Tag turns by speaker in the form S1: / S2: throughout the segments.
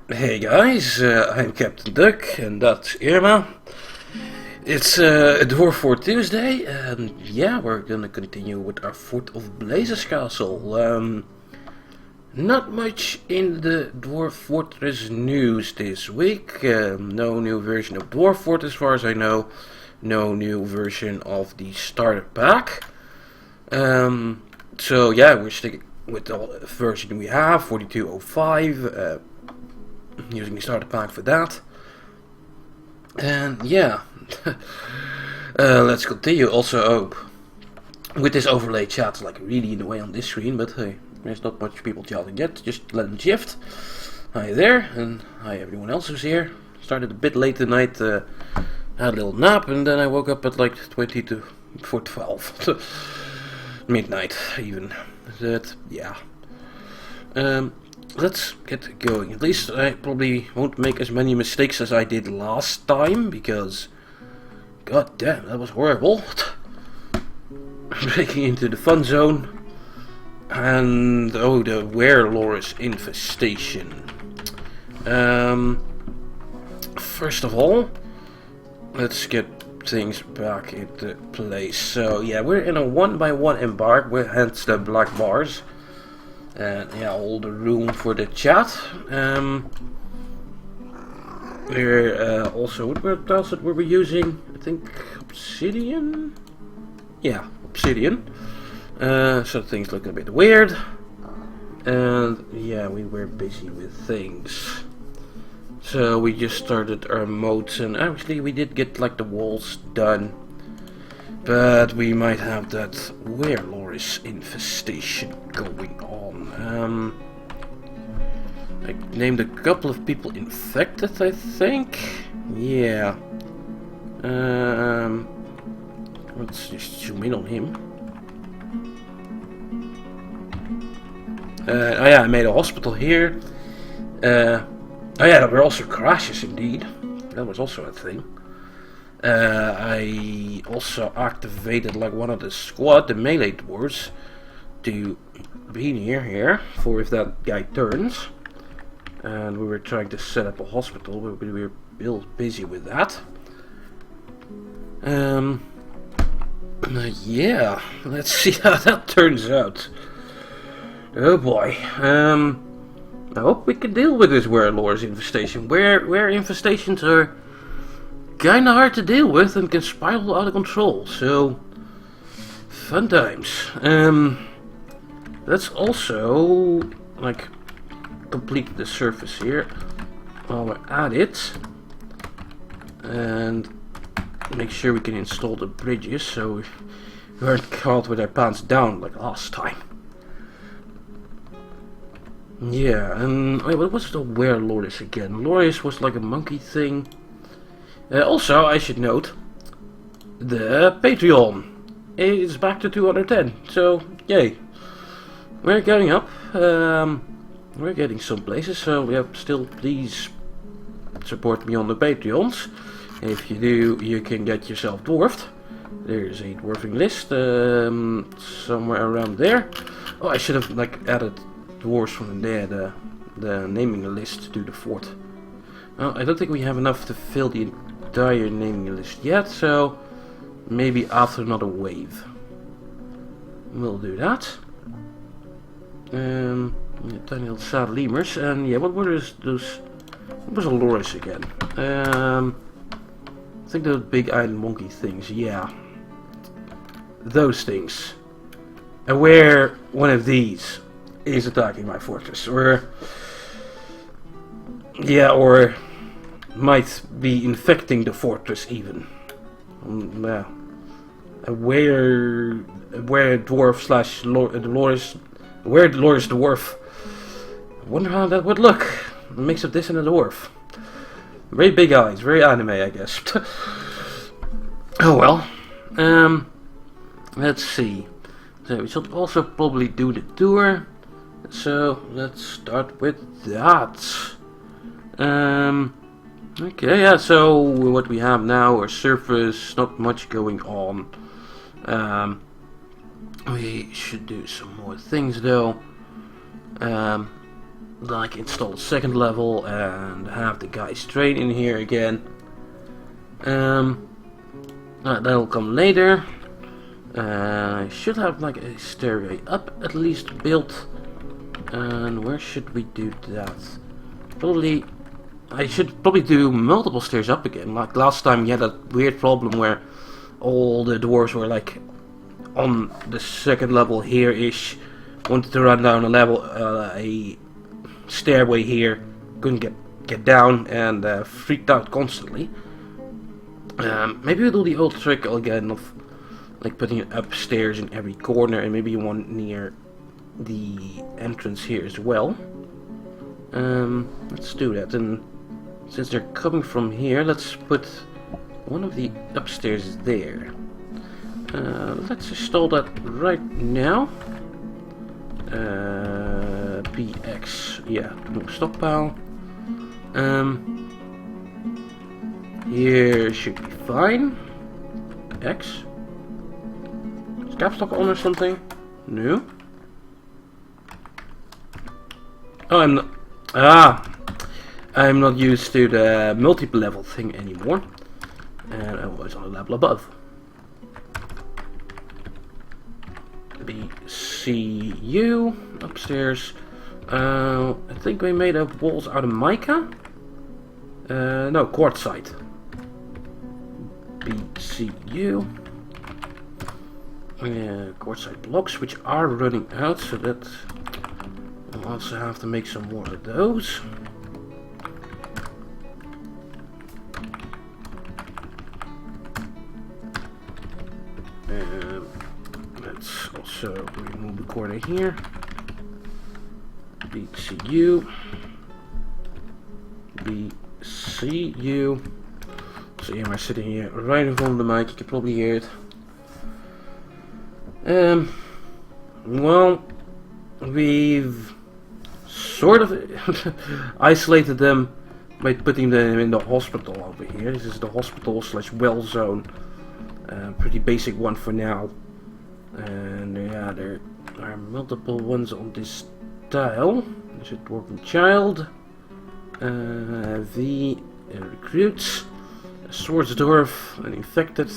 S1: Hey guys, I'm Captain Duck, and that's Irma. It's Dwarfort Tuesday, and yeah, we're gonna continue with our Fort of Blazescastle. Not much in the Dwarf Fortress news this week. No new version of Dwarfort as far as I know. No new version of the starter pack. So yeah, we're sticking with the version we have, 4205. Using the starter pack for that. And yeah, let's continue. Also, with this overlay chat, like really in the way on this screen, but hey, there's not much people chatting yet. Just let them shift. Hi there, and hi everyone else who's here. Started a bit late tonight. Had a little nap, and then I woke up at like 20 to 12 midnight even. That yeah. Let's get going. At least I probably won't make as many mistakes as I did last time, because god damn, that was horrible. Breaking into the fun zone. And oh, the Werelor's infestation. First of all, let's get things back into place. So yeah, we're in a 1x1 embark with hence the black bars. And yeah, all the room for the chat. We're also, what else were we using? I think obsidian? Yeah, obsidian. So things look a bit weird. And yeah, we were busy with things. So we just started our moats, and actually we did get like the walls done. But we might have that Werelor's infestation going on. I named a couple of people infected, I think. Yeah. Let's just zoom in on him. Oh yeah, I made a hospital here. Oh yeah, there were also crashes indeed. That was also a thing. I also activated like one of the squad, the melee dwarves, to be near here for if that guy turns. And we were trying to set up a hospital, but we were real busy with that. Yeah, let's see how that turns out. Oh boy. I hope we can deal with this Werelor's infestation. Where infestations are kinda hard to deal with and can spiral out of control, so fun times. Let's also like complete the surface here while we're at it, and make sure we can install the bridges so we aren't caught with our pants down like last time. Yeah, and wait, what was the Werelor's again? Loris was like a monkey thing. Also, I should note, the Patreon is back to 210, so yay. We're going up, we're getting some places, so we have still, please support me on the Patreons. If you do, you can get yourself dwarfed. There's a dwarfing list, somewhere around there. Oh, I should have like added dwarves from there, the naming list to the fort. Well, I don't think we have enough to fill the entire naming list yet, so maybe after another wave we'll do that. Yeah, tiny little sad lemurs, and yeah, what were those? What was a Loris again? I think those big iron monkey things. Yeah, those things. And where one of these is attacking my fortress, or yeah, or might be infecting the fortress even. Yeah. Where dwarf slash Loris, where Loris dwarf. I wonder how that would look. A mix of this and a dwarf. Very big eyes, very anime, I guess. Oh well. Let's see. So we should also probably do the tour. So let's start with that. Okay, yeah, so what we have now, our surface, not much going on. We should do some more things though. like install a second level and have the guys train in here again. That'll come later. I should have like a stairway up at least built. And where should we do that? I should probably do multiple stairs up again. Like last time you had that weird problem where all the dwarves were like on the second level here-ish. Wanted to run down a level, a stairway here. Couldn't get down and freaked out constantly. Maybe we'll do the old trick again of like putting it upstairs in every corner, and maybe one near the entrance here as well. Let's do that. And since they're coming from here, let's put one of the upstairs there. Let's install that right now. BX, yeah, stockpile. Here should be fine. X. Is caps lock on or something? No. Oh, I'm not used to the multiple level thing anymore, and I was on a level above. BCU upstairs. I think we made up walls out of mica. No, quartzite. BCU. Quartzite blocks, which are running out, so that we'll also have to make some more of those. Let's also remove the corner here. BCU. BCU. So yeah, we're sitting here right in front of the mic, you can probably hear it. Well, we've sort of isolated them by putting them in the hospital over here. This is the hospital / well zone. Pretty basic one for now. And yeah, there are multiple ones on this tile. There's a dwarven child. The recruits. A swords dwarf. An infected.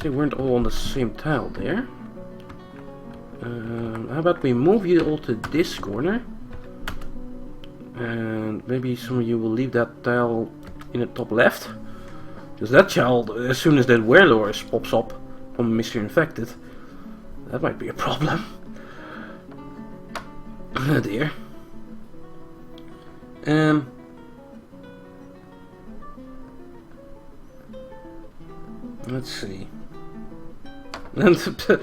S1: They weren't all on the same tile there. How about we move you all to this corner, and maybe some of you will leave that tile in the top left, because that child, as soon as that werelord pops up from Mr. Infected, that might be a problem. Oh dear. Let's see. And the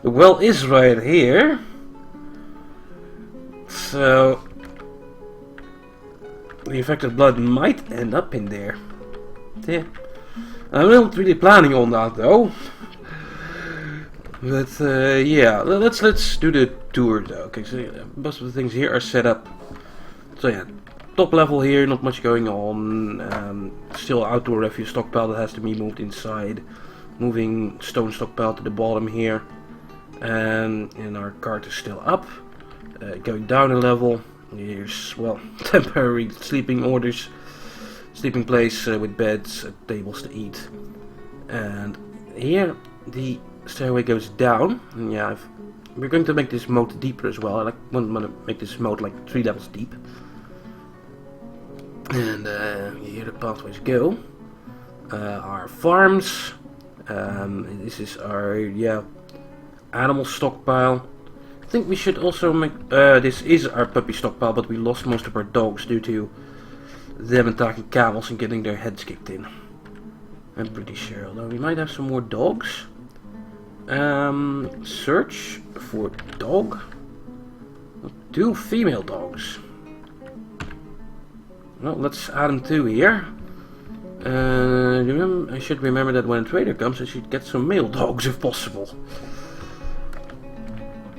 S1: well is right here, so the infected blood might end up in there. Yeah. I'm not really planning on that though. But yeah, let's do the tour though. Okay, so most of the things here are set up. So yeah, top level here, not much going on. Still outdoor refuse stockpile that has to be moved inside. Moving stone stockpile to the bottom here, and our cart is still up. Going down a level, here's, well, temporary sleeping place with beds, tables to eat. And here the stairway goes down, and yeah, we're going to make this moat deeper as well. I want to make this moat like 3 levels deep. And here the pathways go. Our farms. This is our animal stockpile. I think we should also make this is our puppy stockpile, but we lost most of our dogs due to them attacking camels and getting their heads kicked in. I'm pretty sure, although we might have some more dogs. Search for dog. 2 female dogs. Well, let's add them to here. I should remember that when a trader comes, I should get some male dogs if possible.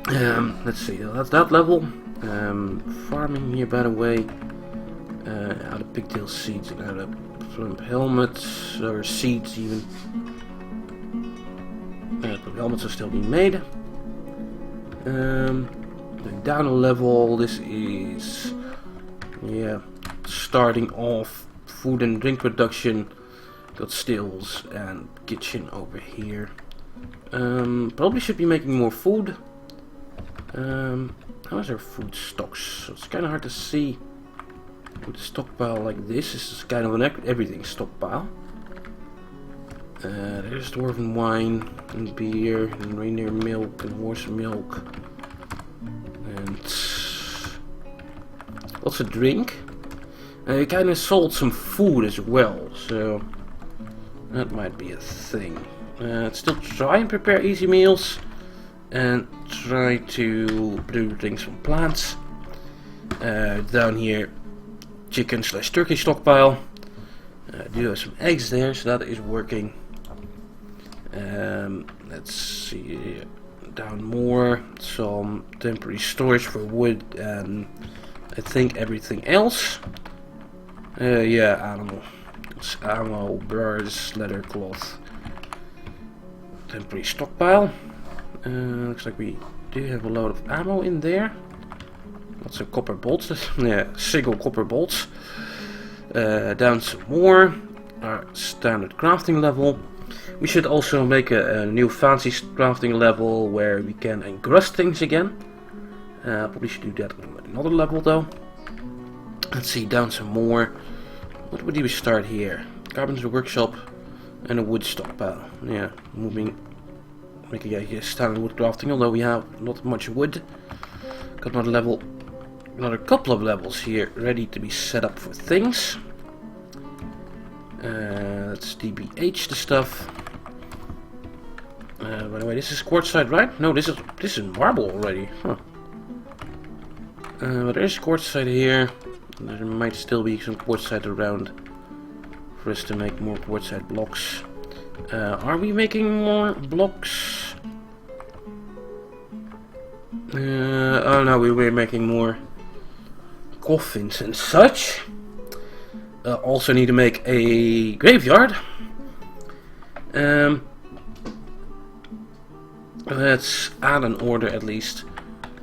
S1: Let's see, that's that level. Farming here, by the way. Out of pigtail seeds and out of plump helmets, or seeds even. Plump helmets are still being made. going down a level. This is, yeah, starting off food and drink production. Got stills and kitchen over here. Probably should be making more food. How is our food stocks? So it's kind of hard to see with a stockpile like this. This is kind of an everything stockpile. There's dwarven wine and beer and reindeer milk and horse milk and lots of drink. We kind of sold some food as well, so that might be a thing. Still try and prepare easy meals and try to do things from plants. Down here, chicken / turkey stockpile. Do have some eggs there, so that is working. Let's see, down more, some temporary storage for wood and I think everything else. Yeah, animal. It's ammo, birds, leather, cloth. Temporary stockpile. Looks like we do have a load of ammo in there. Lots of copper bolts. Yeah, single copper bolts. Down some more. Our standard crafting level. We should also make a new fancy crafting level where we can engrust things again. Probably should do that on another level though. Let's see, down some more. What would we start here? Carpenter's workshop and a wood stockpile. Yeah, making a standard wood crafting, although we have not much wood. Got another couple of levels here ready to be set up for things. Let's DBH the stuff. By the way, this is quartzite, right? No, this is marble already. Huh. But there's quartzite here. There might still be some quartzite around for us to make more quartzite blocks. Are we making more blocks? Oh no, we were making more coffins and such. Also need to make a graveyard. Let's add an order at least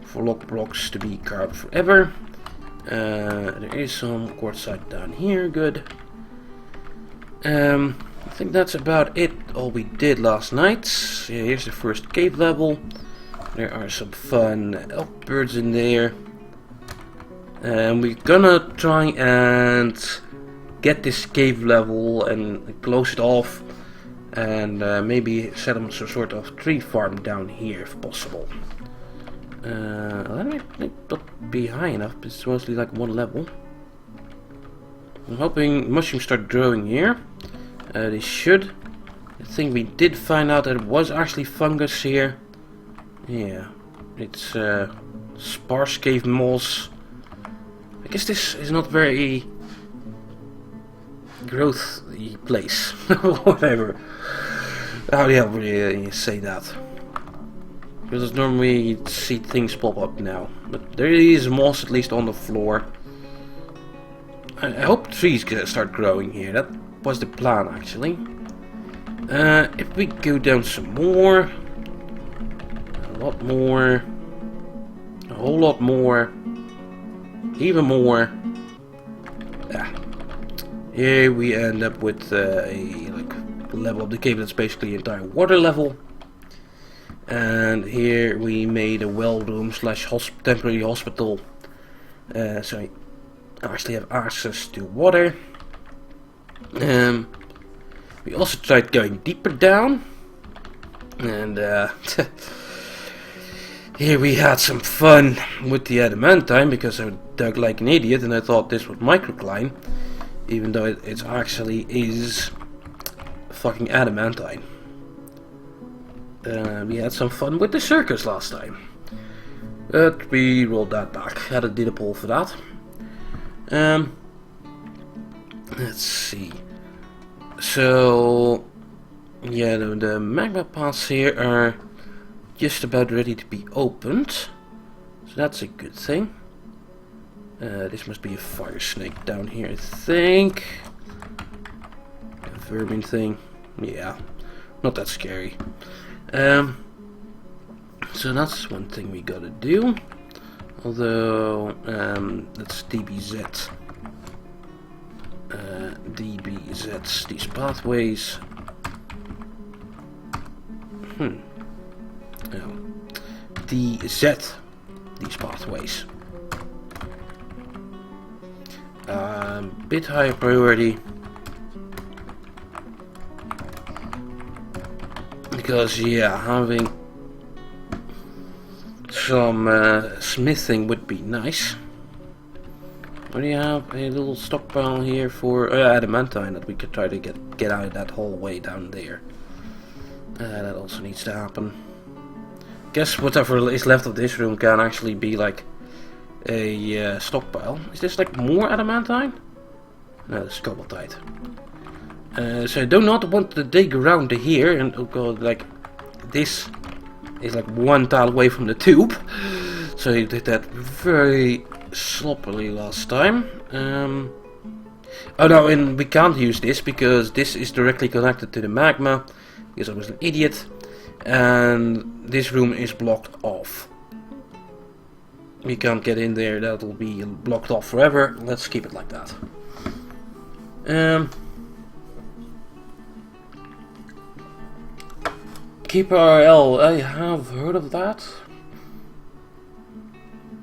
S1: for lock blocks to be carved forever. There is some quartzite down here, good. I think that's about it, all we did last night. Yeah, here's the first cave level. There are some fun elk birds in there. And we're gonna try and get this cave level and close it off. And maybe set up some sort of tree farm down here if possible. That might not be high enough, but it's mostly like one level. I'm hoping mushrooms start growing here. They should. I think we did find out that it was actually fungus here. Yeah, it's sparse cave moss. I guess this is not very growthy place. Whatever. How the hell would you say that? Because normally you see things pop up now. But there is moss at least on the floor. I hope trees start growing here. That was the plan actually. If we go down some more. A lot more. A whole lot more. Even more. Yeah. Here we end up with a level of the cave that's basically the entire water level. And here we made a well room / temporary hospital. So we actually have access to water. We also tried going deeper down. And here we had some fun with the adamantine because I dug like an idiot and I thought this would microcline. Even though it actually is fucking adamantine. We had some fun with the circus last time. But we rolled that back. Had a did a poll for that. Let's see. So yeah, the magma paths here are just about ready to be opened. So that's a good thing. This must be a fire snake down here, I think. A vermin thing. Yeah, not that scary. So that's one thing we gotta do. Although, that's DBZ. DBZs, these pathways. No. DZ, these pathways. Bit higher priority. Because, yeah, having some smithing would be nice. What do you have? A little stockpile here for adamantine that we could try to get out of that hallway down there. That also needs to happen. Guess whatever is left of this room can actually be like a stockpile. Is this like more adamantine? No, this is cobaltite. So I do not want to dig around here, and oh god, like this is like one tile away from the tube. So you did that very sloppily last time. Oh no, and we can't use this because this is directly connected to the magma, because I was an idiot, and this room is blocked off. We can't get in there, that'll be blocked off forever. Let's keep it like that. Keeper RL, I have heard of that.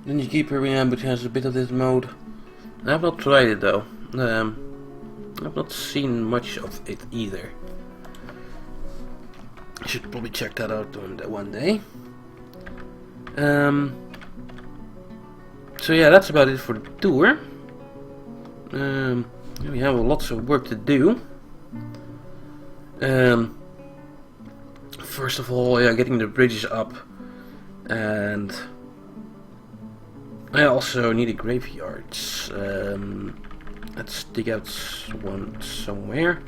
S1: Then you keep her in, which has a bit of this mode. I have not tried it though. I've not seen much of it either. I should probably check that out one day. So yeah, that's about it for the tour. We have lots of work to do. First of all, yeah, getting the bridges up, and I also need a graveyard. Let's dig out one somewhere.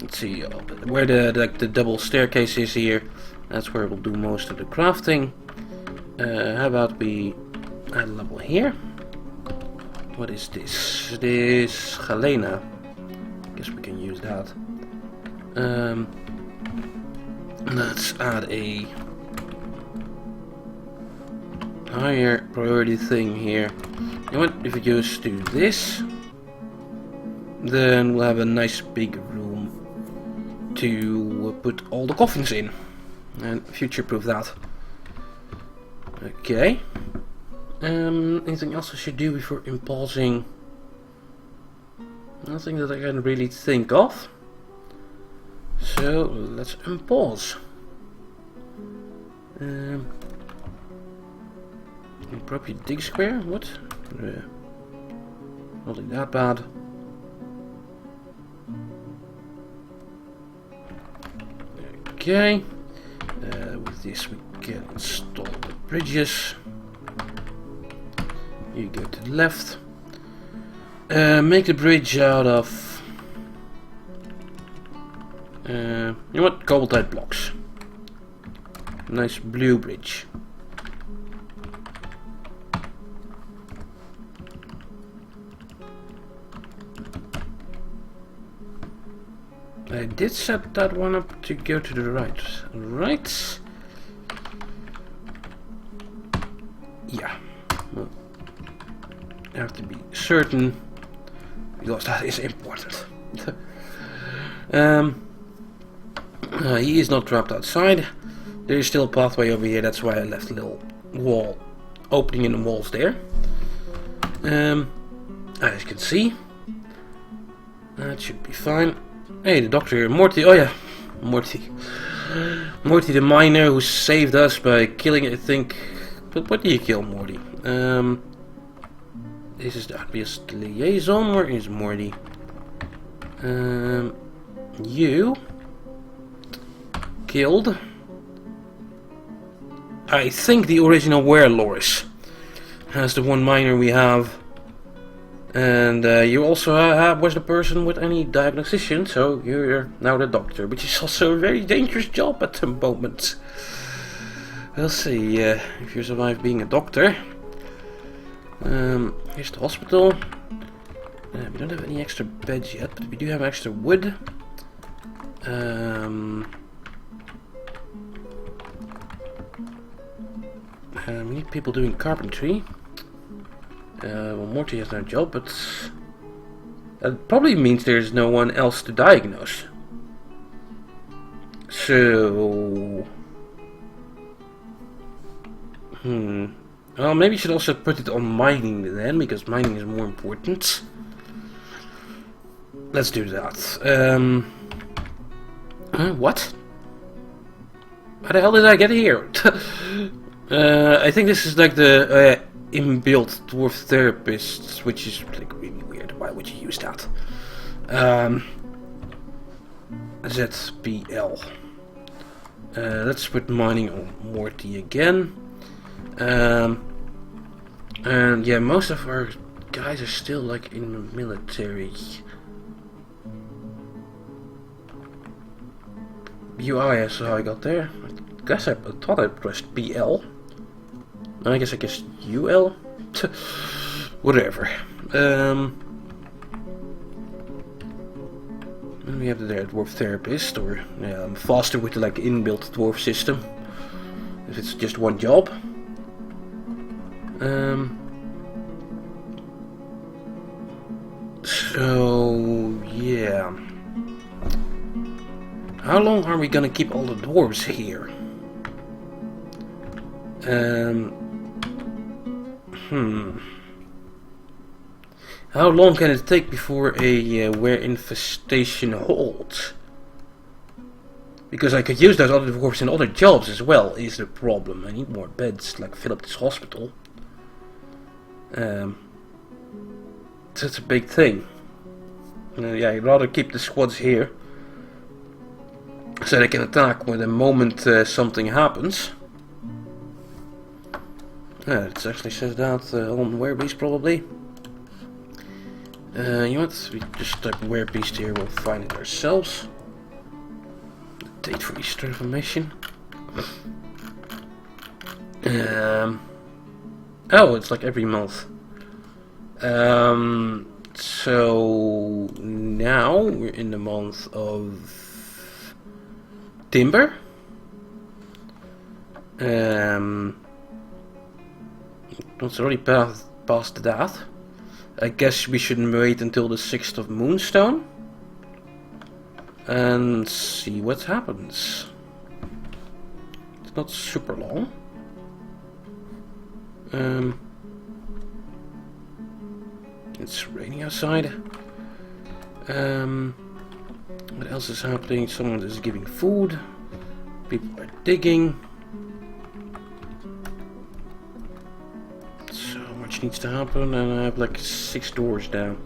S1: Let's see where the double staircase is here. That's where we'll do most of the crafting. How about we add a level here? What is this? It is Galena. Guess we can use that. Let's add a higher priority thing here. You know what? If we just do this, then we'll have a nice big room to put all the coffins in and future-proof that. Okay. Anything else I should do before imposing? Nothing that I can really think of. So let's impose. Appropriate dig square? What? Not like that bad. Okay. With this we can install the bridges. You go to the left. Make the bridge out of you know what? Cobaltite blocks. Nice blue bridge. I did set that one up to go to the right. Right? Yeah. Well, I have to be certain, because that is important. He is not trapped outside. There is still a pathway over here, that's why I left a little wall opening in the walls there. As you can see, that should be fine. Hey, the doctor here, Morty. Oh yeah, Morty. Morty the miner who saved us by killing, I think. But what do you kill, Morty? This is the obvious liaison. Where is Morty? You killed, I think, the original Werelorus. As the one miner we have. And you also was the person with any diagnostication, so you're now the doctor, which is also a very dangerous job at the moment. We'll see if you survive being a doctor. Here's the hospital. We don't have any extra beds yet, but we do have extra wood. We need people doing carpentry. Well, Morty has no job, but that probably means there's no one else to diagnose. So... Well, maybe you should also put it on mining then, because mining is more important. Let's do that. What? How the hell did I get here? I think this is like the inbuilt dwarf therapist, which is like really weird. Why would you use that? ZBL. Let's put mining on Morty again. And yeah, most of our guys are still like in the military. UI is how I got there. I guess I thought I pressed BL. I guess UL. Whatever. And we have the dwarf therapist, or yeah, I'm faster with the like inbuilt dwarf system. If it's just one job. So yeah. How long are we gonna keep all the dwarves here? How long can it take before a where infestation holds? Because I could use those other dwarves in other jobs as well, is the problem. I need more beds, like fill up this hospital. That's a big thing. Yeah, I'd rather keep the squads here. So they can attack when the moment something happens. It actually says that on Werebeast probably. You know what? We just type Werebeast here, we'll find it ourselves. The date for Easter information. Oh, it's like every month. So now we're in the month of Timber. It's already past that. I guess we should wait until the 6th of Moonstone and see what happens. It's not super long. It's raining outside. What else is happening? Someone is giving food. People are digging. So much needs to happen, and I have like 6 doors down.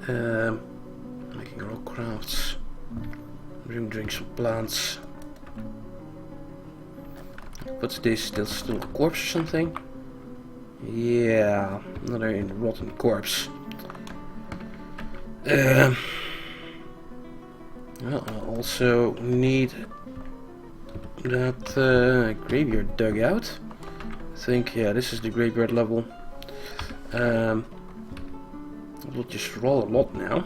S1: Making rock crafts. Drink some plants. What's this? There's still a corpse or something? Yeah, another rotten corpse. Well, I also need that graveyard dug out. I think, yeah, this is the graveyard level. We'll just roll a lot now.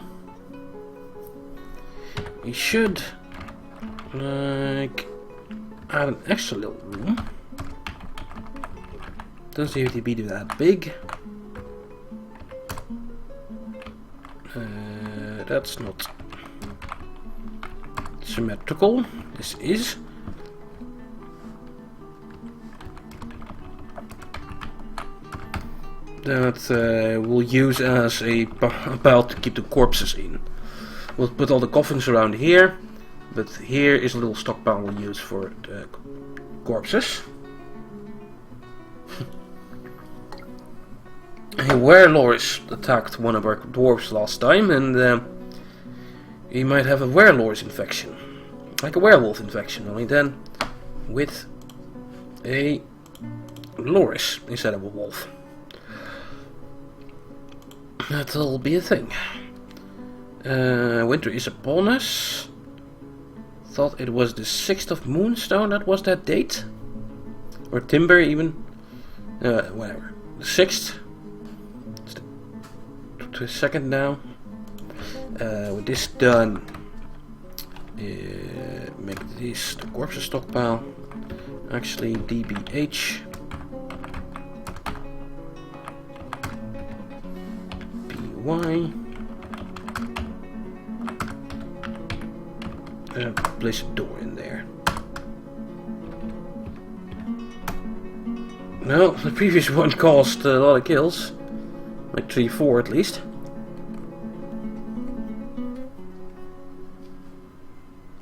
S1: We should like add an extra little room. Doesn't have to be that big. That's not symmetrical. This is. That we'll use as a pile to keep the corpses in. We'll put all the coffins around here, but here is a little stockpile we'll use for the corpses. A werelord attacked one of our dwarves last time, and he might have a werelord infection. Like a werewolf infection, only then with a loris instead of a wolf. That'll be a thing. Winter is upon us. Thought it was the 6th of Moonstone, that was that date. Or Timber even. Whatever. The 6th. It's the 2nd now. With this done, make this the corpses stockpile. Actually, DBH. BY. And place a door in there. No, the previous one caused a lot of kills. Like 3-4 at least.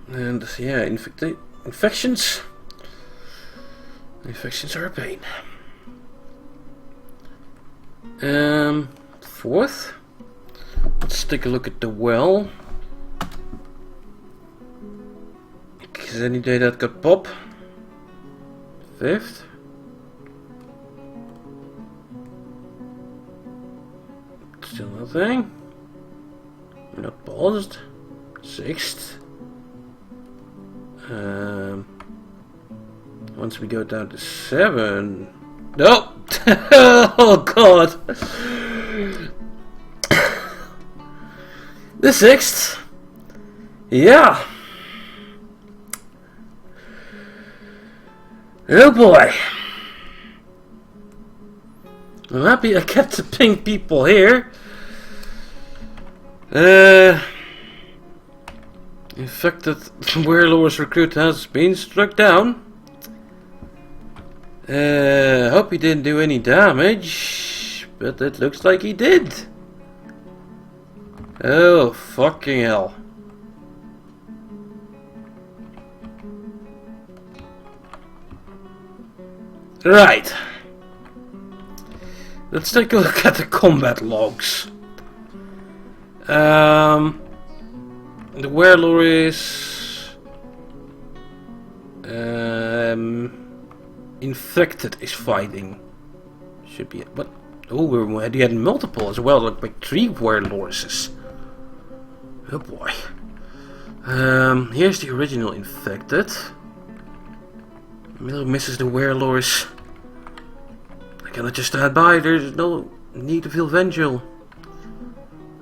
S1: And yeah, infections. Infections are a pain. Fourth. Let's take a look at the well. Is any day that could pop? Fifth. Still nothing. We're not paused. Sixth. Once we go down to 7. No! Oh god! The 6th. Yeah. Oh boy. I'm happy I kept the pink people here. Infected Werelord's recruit has been struck down. Hope he didn't do any damage, but it looks like he did. Oh, fucking hell. Right. Let's take a look at the combat logs. The Werelord is infected is fighting. Should be what? Oh, he had multiple as well, like 3 Werelords. Oh boy. Here's the original infected. Middle misses the Werelords. I cannot just stand by. There's no need to feel vengeful.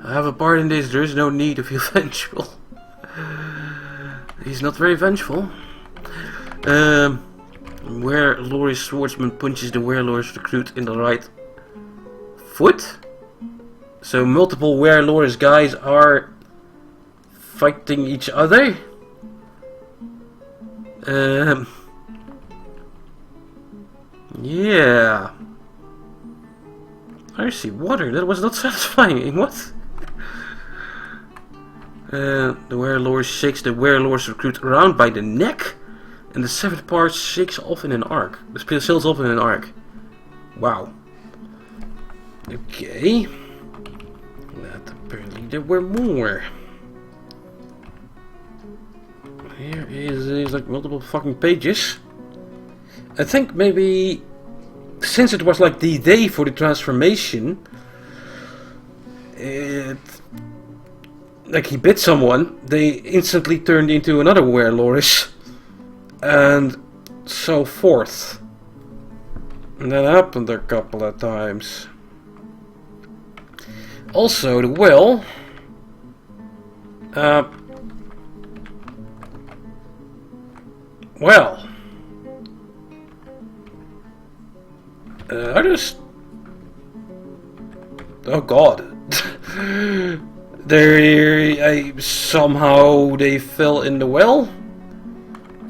S1: I have a part in this. There's no need to feel vengeful. He's not very vengeful. Werelord's swordsman punches the Werelord's recruit in the right foot. So multiple Werelord's guys are fighting each other. Yeah. I see water. That was not satisfying. What? The Werelord shakes the Werelord's recruit around by the neck, and the 7th part shakes off in an arc. The sails off in an arc. Wow. Okay. That apparently there were more. Here is like multiple fucking pages. I think maybe since it was like the day for the transformation, like he bit someone, they instantly turned into another Werelord, and so forth. And that happened a couple of times. Also, the well. Well. I just... Oh god. Somehow they fell in the well.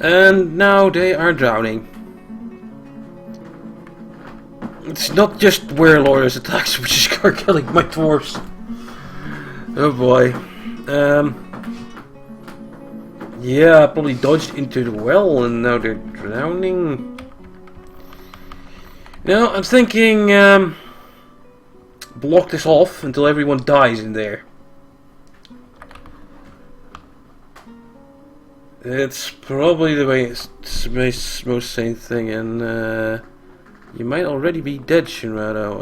S1: And now they are drowning. It's not just Werelord's attacks which are killing my dwarves. Oh boy. Yeah, I probably dodged into the well and now they're drowning. Now, I'm thinking, block this off until everyone dies in there. It's probably the way it's most sane thing, and you might already be dead, Shinrado.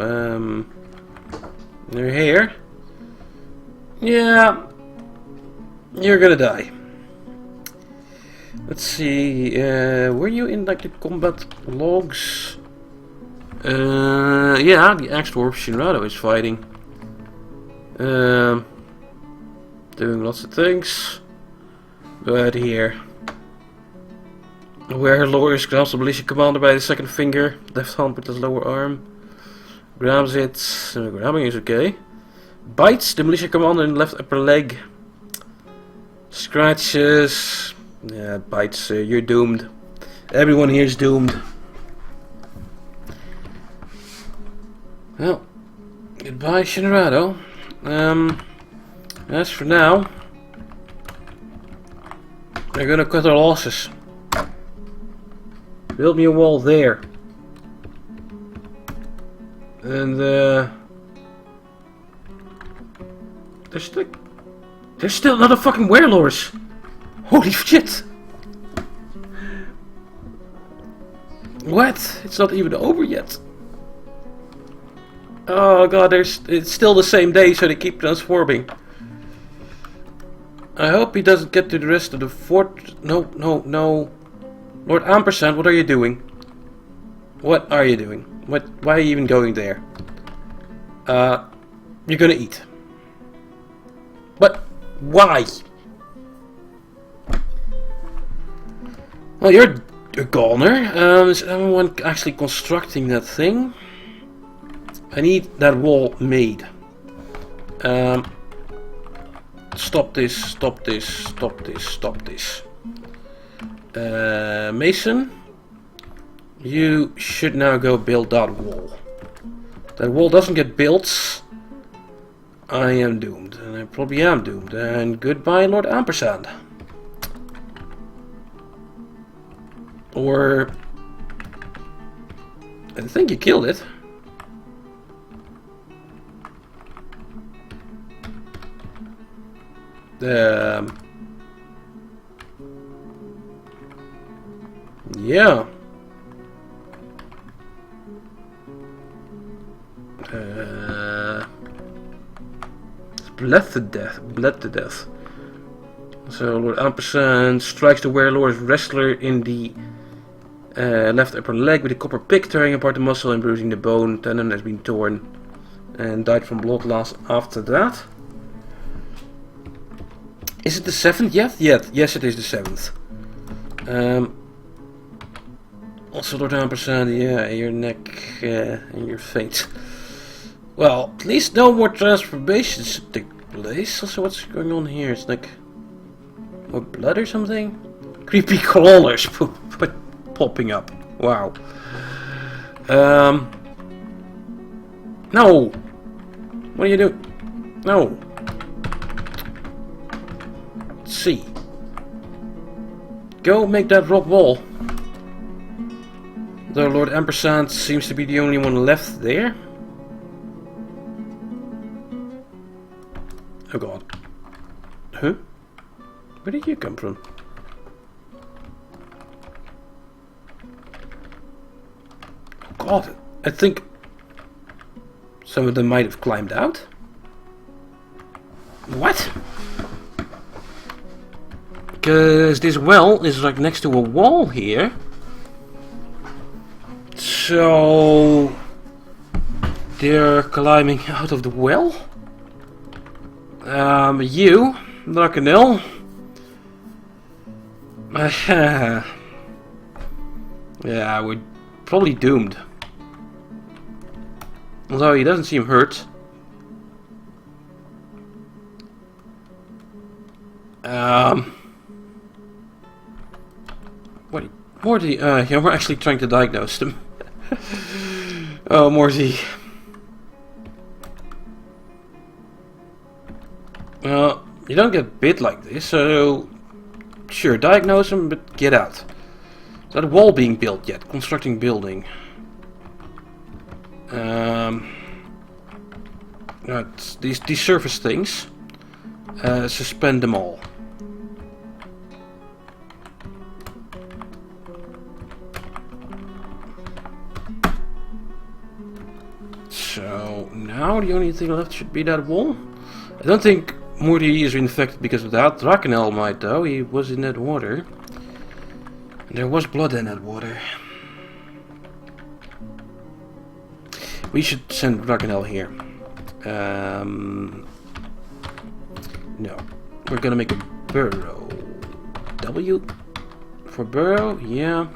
S1: You're here. Yeah, you're gonna die. Let's see, were you in like the combat logs? Yeah, the Axe-Dwarf Shinrado is fighting. Doing lots of things. But here. Where Loris grabs the militia commander by the second finger, left hand with his lower arm. Grabs it. Grabbing is okay. Bites the militia commander in the left upper leg. Scratches. Yeah, bites. You're doomed. Everyone here is doomed. Well, goodbye, Shinrado. As for now, we're gonna cut our losses. Build me a wall there. And there's still another fucking werelords. Holy shit! What? It's not even over yet. Oh god, it's still the same day, so they keep transforming. I hope he doesn't get to the rest of the fort. No. Lord Ampersand, what are you doing? What are you doing? Why are you even going there? You're gonna eat. But why? Well, you're a goner. Is anyone actually constructing that thing? I need that wall made. Stop this. Mason, you should now go build that wall. That wall doesn't get built, I am doomed. And I probably am doomed. And goodbye, Lord Ampersand. Or I think you killed it. Yeah. Bled to death. So Lord Ampersand strikes the werelord's wrestler in the left upper leg with a copper pick, tearing apart the muscle and bruising the bone. Tendon has been torn and died from blood loss after that. Is it the 7th yet? Yes, it is the 7th. Also, Lord Ampersand, yeah, your neck and your face. Well, at least no more transformations take place. Also, what's going on here? It's like more blood or something? Creepy crawlers popping up. Wow. No! What are you doing? No! See. Go make that rock wall. Though Lord Ampersand seems to be the only one left there. Oh god. Huh? Where did you come from? Oh god, I think some of them might have climbed out. What? Because this well is like next to a wall here. So they're climbing out of the well. You, Darkanel. Yeah, we're probably doomed. Although he doesn't seem hurt. What? Morty? Yeah, we're actually trying to diagnose them. Oh, Morty. Well, you don't get bit like this, so sure, diagnose them, but get out. Is that a wall being built yet? Constructing building. Right, these surface things. Suspend them all. So now the only thing left should be that wall. I don't think Morty is infected because of that. Drakenel might though, he was in that water. And there was blood in that water. We should send Drakenel here. No. We're gonna make a burrow. W? For burrow, yeah.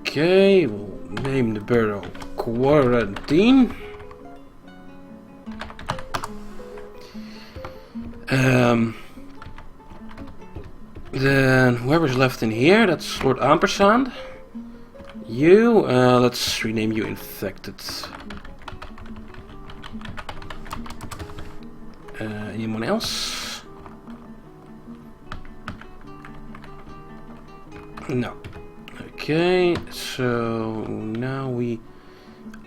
S1: Okay, we'll name the burrow Quarantine. Then whoever's left in here, that's Lord Ampersand. You, let's rename you Infected. Anyone else? No. Okay, so now we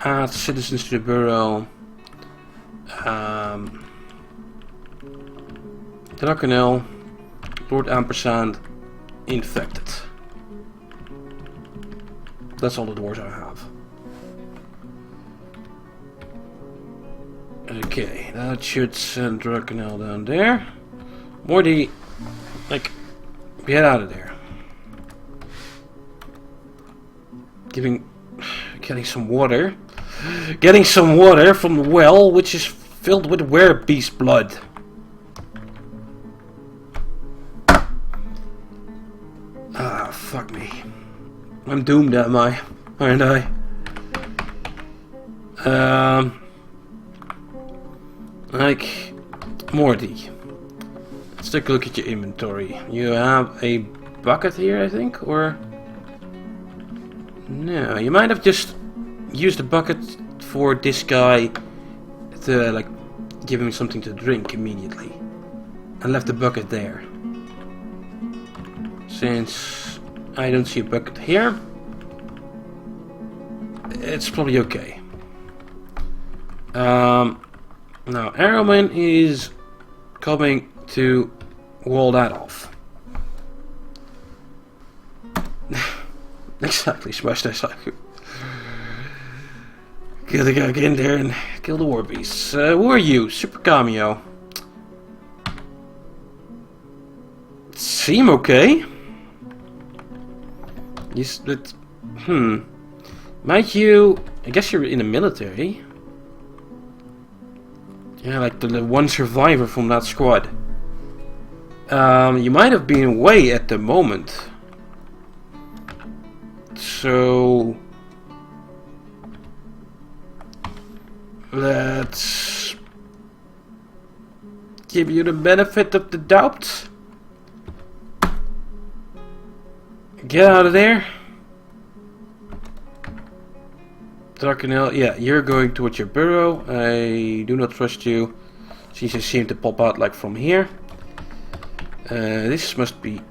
S1: add citizens to the borough. Drakenel, Lord Ampersand, Infected. That's all the dwarves I have. Okay, that should send Drakenel down there. Morty, like, get out of there. Getting some water. Getting some water from the well, which is filled with werebeast blood. Ah, fuck me. I'm doomed, am I? Aren't I? Like, Morty. Let's take a look at your inventory. You have a bucket here, I think, or... No, you might have just used the bucket for this guy to, like, give him something to drink immediately. And left the bucket there. Since I don't see a bucket here, it's probably okay. Now Arrowman is coming to wall that off. Exactly, smash that cycle. Gotta get in there and kill the war beasts. Who are you? Super Cameo. Seem okay. You split. Might you? I guess you're in the military. Yeah, like the one survivor from that squad. You might have been away at the moment. So let's give you the benefit of the doubt. Get out of there. Drakenel, yeah, you're going towards your burrow. I do not trust you, since you seem to pop out like from here. This must be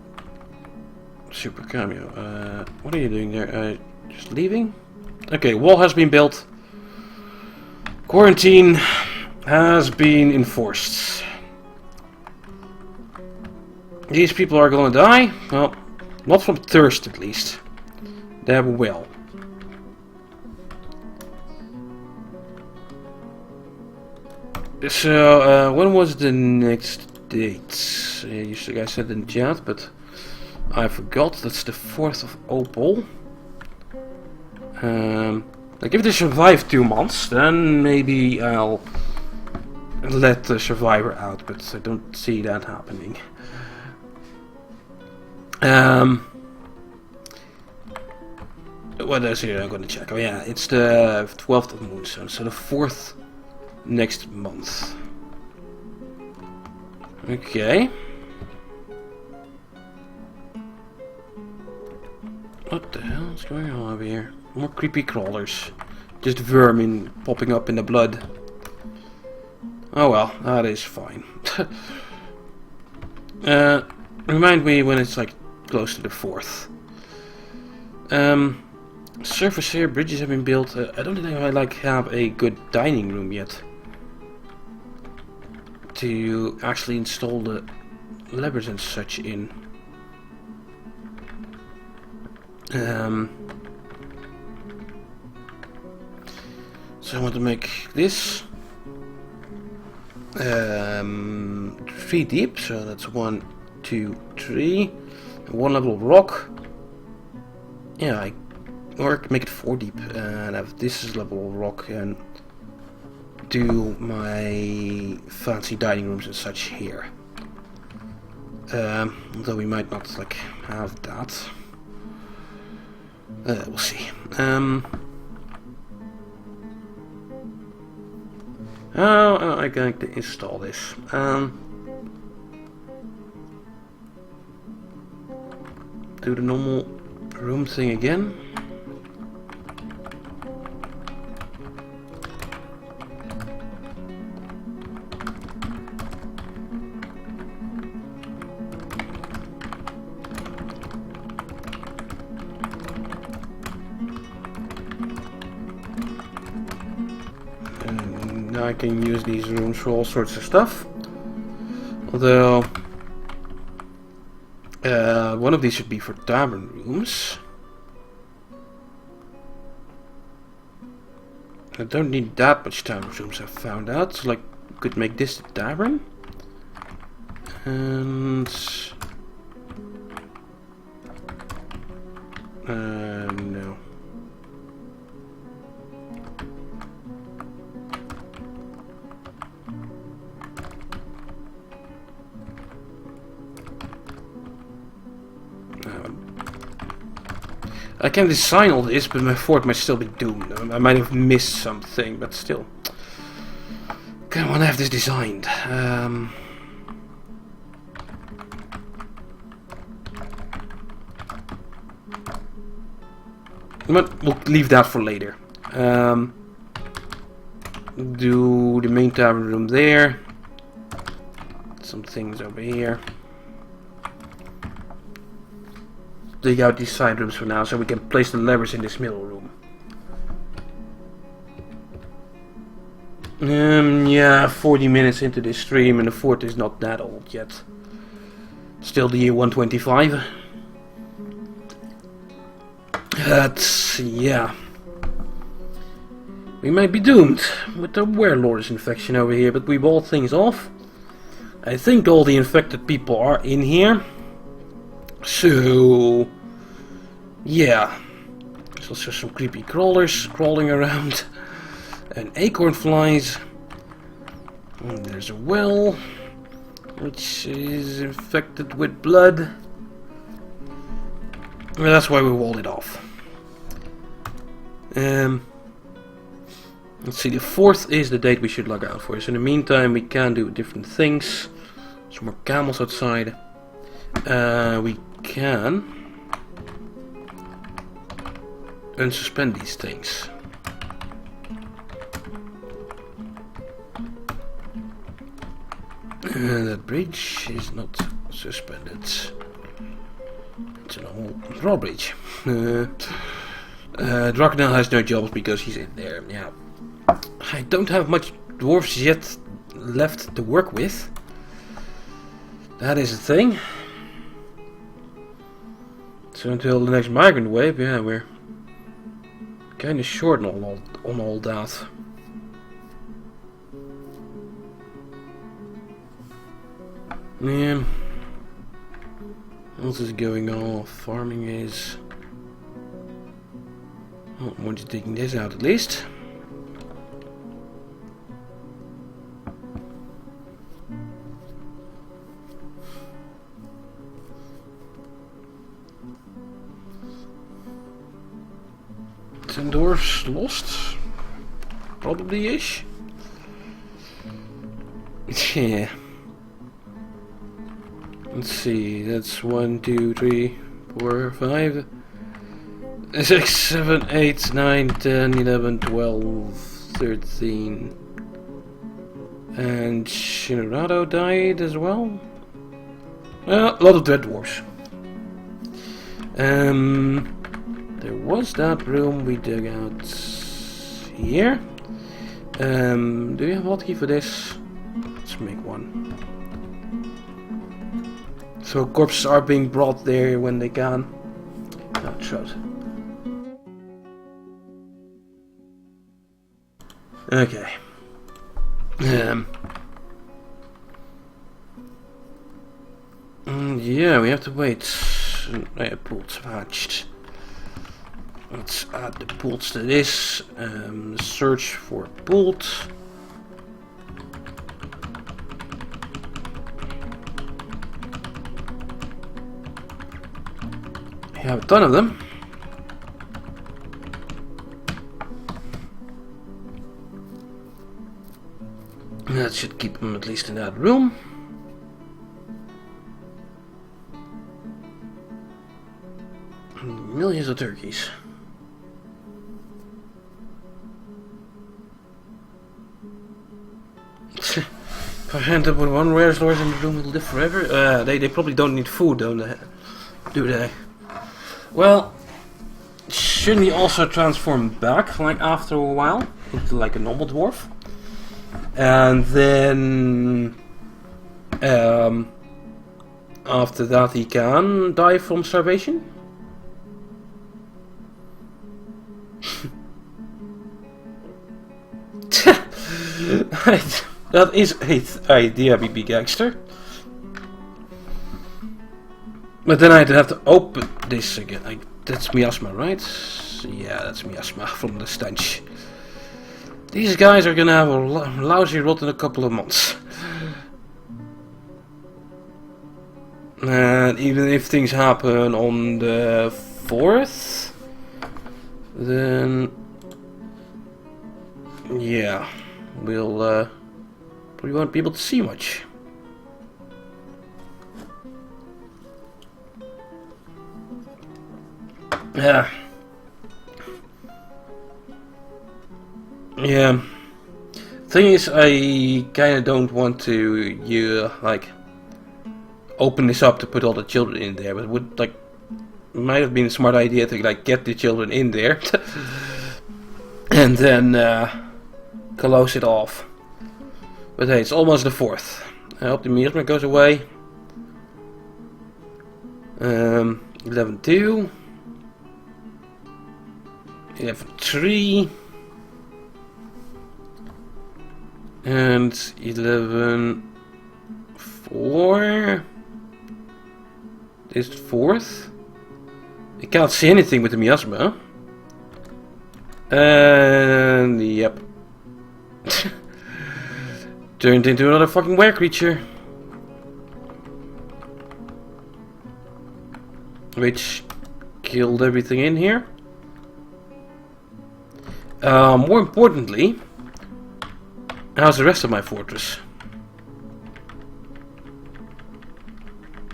S1: Super Cameo. What are you doing there? Just leaving? Okay, wall has been built. Quarantine has been enforced. These people are gonna die? Well, not from thirst at least. They will. So, when was the next date? You guys said in chat, but I forgot. That's the 4th of Opal. Like if they survive 2 months, then maybe I'll let the survivor out, but I don't see that happening. What is here? I'm gonna check. Oh yeah, it's the 12th of Moonstone, so the 4th next month. Okay. What the hell is going on over here? More creepy crawlers. Just vermin popping up in the blood. Oh well, that is fine. Remind me when it's like close to the 4th. Surface here, bridges have been built. I don't think I have a good dining room yet. To actually install the levers and such in. So I want to make this 3 deep, so that's 1, 2, 3, and 1 level of rock. Yeah, or make it 4 deep and have this level of rock and do my fancy dining rooms and such here. Although we might not like have that. We'll see. How am I going to install this? Do the normal room thing again. And now I can use these rooms for all sorts of stuff. Although one of these should be for tavern rooms. I don't need that much tavern rooms, I've found out. So, like, could make this the tavern. And no. I can design all this, but my fort might still be doomed. I might have missed something, but still. I want to have this designed. But we'll leave that for later. Do the main tavern room there. Some things over here. Dig out these side rooms for now, so we can place the levers in this middle room. Yeah, 40 minutes into this stream and the fort is not that old yet. Still the year 125. Yeah. We might be doomed with the werelord's infection over here, but we walled things off. I think all the infected people are in here. So, yeah. There's also some creepy crawlers crawling around. And acorn flies. And there's a well, which is infected with blood. Well, that's why we walled it off. Let's see, the 4th is the date we should log out for. So in the meantime, we can do different things. Some more camels outside. We can unsuspend these things. That bridge is not suspended. It's an old drawbridge. Draknell has no jobs because he's in there. Yeah, I don't have much dwarves yet left to work with. That is a thing. So until the next migrant wave, yeah, we're kind of short on all that. Yeah. What else is going on? Farming is. Oh, I'm just taking this out at least. Dwarfs lost? Probably ish. Yeah. Let's see, that's 1, 2, 3, 4, 5, 6, 7, 8, 9, 10, 11, 12, 13. And Shinrado died as well. A lot of dead dwarfs. There was that room we dug out here. Do you have a hotkey for this? Let's make one. So corpses are being brought there when they can. Oh, shut. Okay. Yeah, we have to wait. Pool's hatched. Let's add the bolts to this. Search for bolt. We have a ton of them. That should keep them at least in that room. Millions of turkeys. If I hand up with one rare lords in the room will live forever. They probably don't need food, don't they? Do they? Well, shouldn't he also transform back, like after a while, into like a normal dwarf? And then after that he can die from starvation? That is an idea, BB Gangster. But then I'd have to open this again. That's miasma, right? Yeah, that's miasma from the stench. These guys are gonna have a lousy rot in a couple of months. And even if things happen on the 4th, then yeah, we'll probably won't be able to see much. Yeah. Yeah. Thing is, I kinda don't want to open this up to put all the children in there, but it would might have been a smart idea to get the children in there and then close it off. But hey, it's almost the 4th. I hope the miasma goes away. 11-2. 11-3. And 11-4. Is it 4th? I can't see anything with the miasma. And yep. Turned into another fucking were creature. Which killed everything in here. More importantly, how's the rest of my fortress?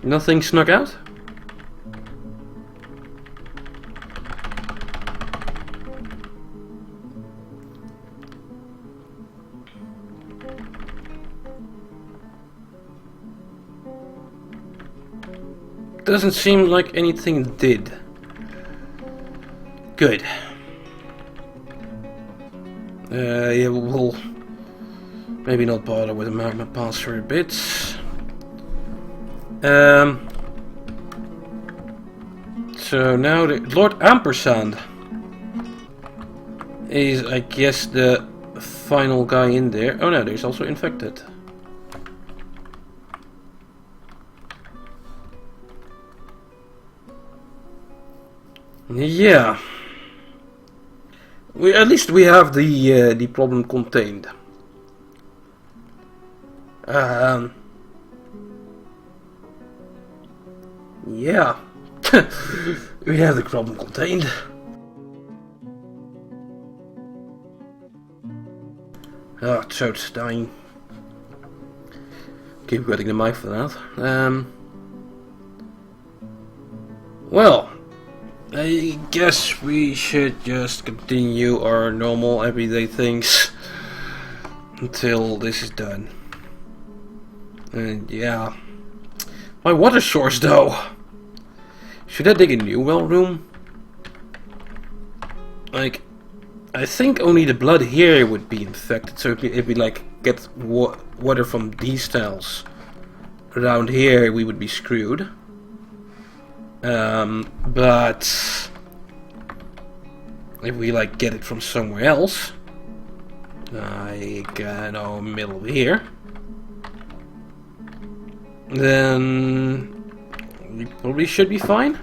S1: Nothing snuck out? Doesn't seem like anything did. Good. Yeah, we'll maybe not bother with the magma pass for a bit. So now the Lord Ampersand is, I guess, the final guy in there. Oh no, there's also infected. Yeah. At least we have the problem contained. Yeah. We have the problem contained. Ah, Toad's dying. Keep getting the mic for that. Well, I guess we should just continue our normal everyday things until this is done. And yeah. My water source though. Should I dig a new well room? I think only the blood here would be infected, so if we get water from these tiles around here, we would be screwed. But if we get it from somewhere else, middle of here, then we probably should be fine.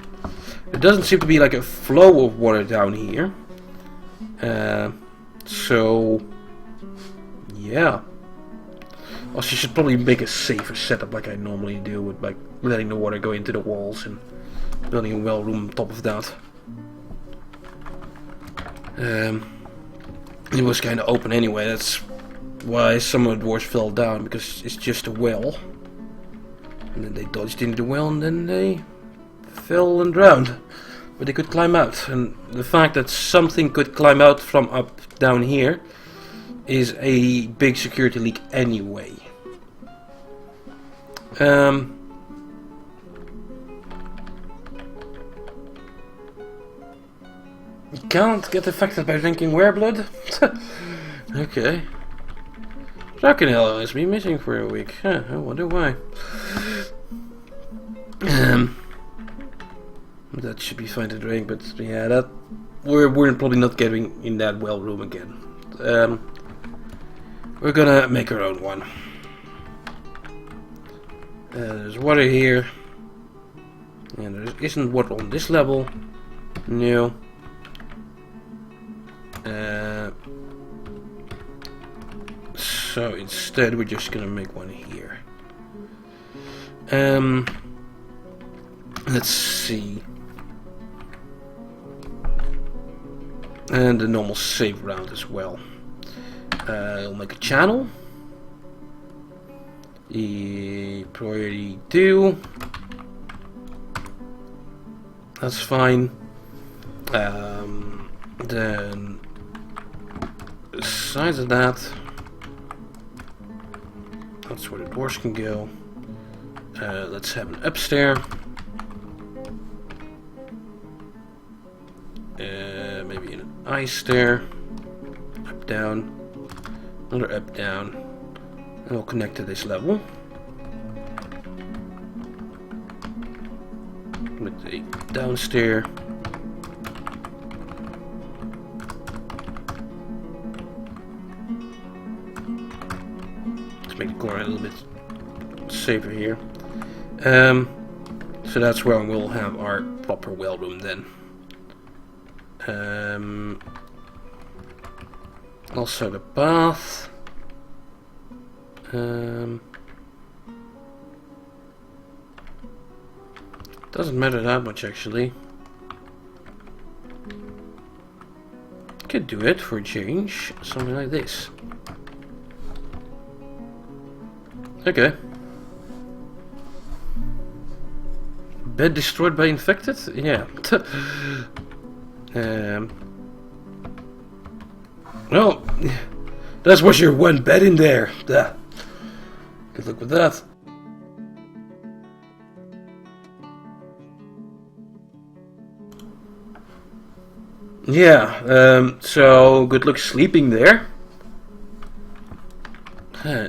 S1: There doesn't seem to be like a flow of water down here. So yeah. Also, you should probably make a safer setup like I normally do, with like letting the water go into the walls and building a well room on top of that. It was kind of open anyway. That's why some of the dwarves fell down, because it's just a well. And then they dodged into the well and then they fell and drowned. But they could climb out, and the fact that something could climb out from up down here is a big security leak anyway. You can't get affected by drinking wereblood? Okay. Drakenhell has been missing for a week. Huh, I wonder why. That should be fine to drink, but yeah, that we're probably not getting in that well room again. We're gonna make our own one. There's water here, and there isn't water on this level. No. So instead, we're just gonna make one here. Let's see. And the normal save round as well. I'll make a channel. Priority 2. That's fine. Then, besides of that, that's where the dwarves can go. Let's have an upstairs. Maybe an ice stair. Up, down. Another up, down. And we'll connect to this level. With a downstairs. Let's make the corner a little bit safer here. So that's where we'll have our proper well room then. Also the bath. Doesn't matter that much actually. Could do it for a change. Something like this. Okay. Bed destroyed by infected? Yeah. Well, that was your one bed in there. Good luck with that. Yeah, so good luck sleeping there.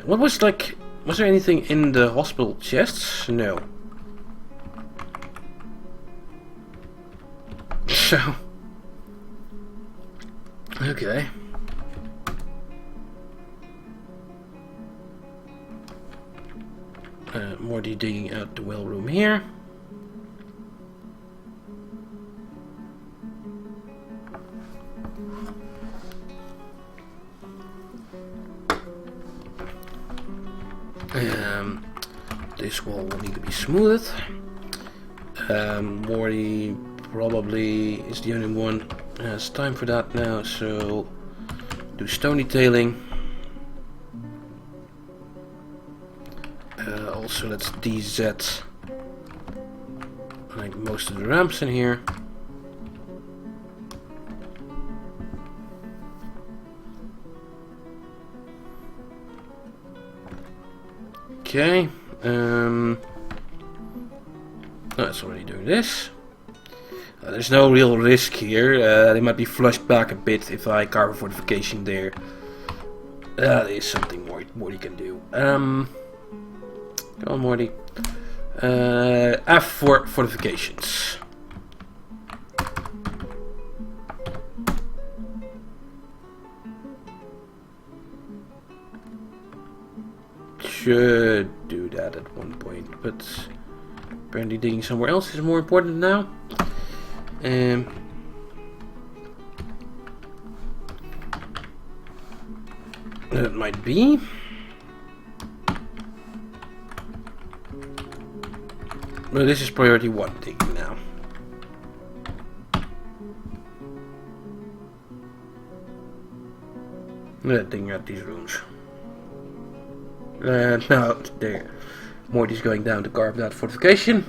S1: What was like... Was there anything in the hospital chests? No. So... Okay. More digging out the well room here. This wall will need to be smoothed. Morty probably is the only one who has time for that now, so do stone detailing. Also let's DZ like most of the ramps in here. Okay, that's already doing this. There's no real risk here. They might be flushed back a bit if I carve a fortification there. That is something Morty can do. Come on, Morty. F for fortifications. Should do that at one point, but apparently digging somewhere else is more important now. That might be. But this is priority 1 digging now. Digging out these rooms. Now there. Morty's going down to carve that fortification.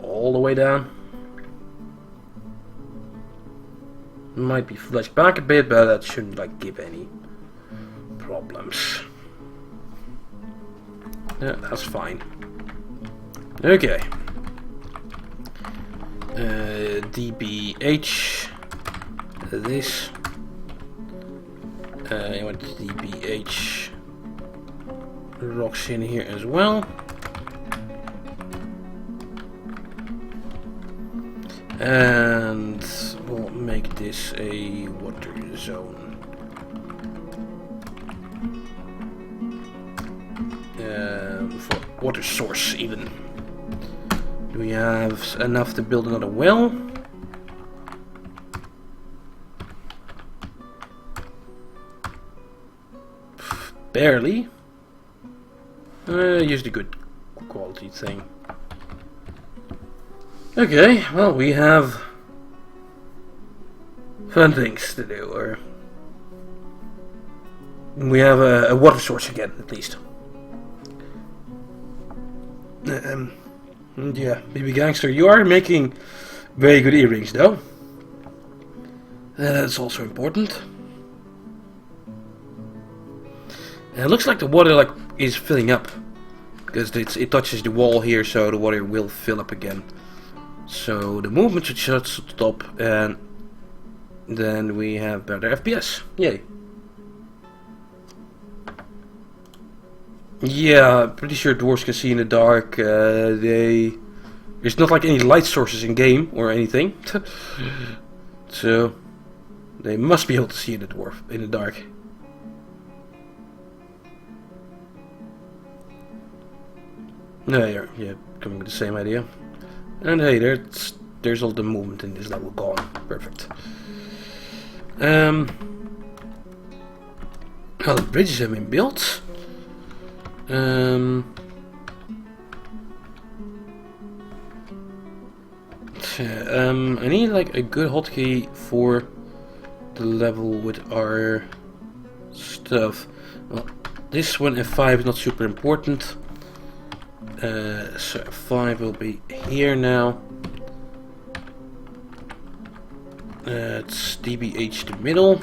S1: All the way down. Might be fleshed back a bit, but that shouldn't like give any problems. Yeah, that's fine. Okay. DBH. This. I want DBH rocks in here as well. And we'll make this a water zone. For water source even. Do we have enough to build another well? Barely. Use the good quality thing. Okay, well, we have fun things to do, or we have a water source again, at least. Yeah, BB Gangster, you are making very good earrings, though. That's also important. And it looks like the water is filling up, because it touches the wall here, so the water will fill up again. So the movement should stop, and then we have better FPS. Yay! Yeah, pretty sure dwarves can see in the dark. There's not like any light sources in game or anything, so they must be able to see in the dark. No, yeah, coming with the same idea. And hey, there's all the movement in this level gone. Perfect. Well, the bridges have been built. I need like a good hotkey for the level with our stuff. Well, this one F5 is not super important. So F5 will be here now. It's DBH the middle.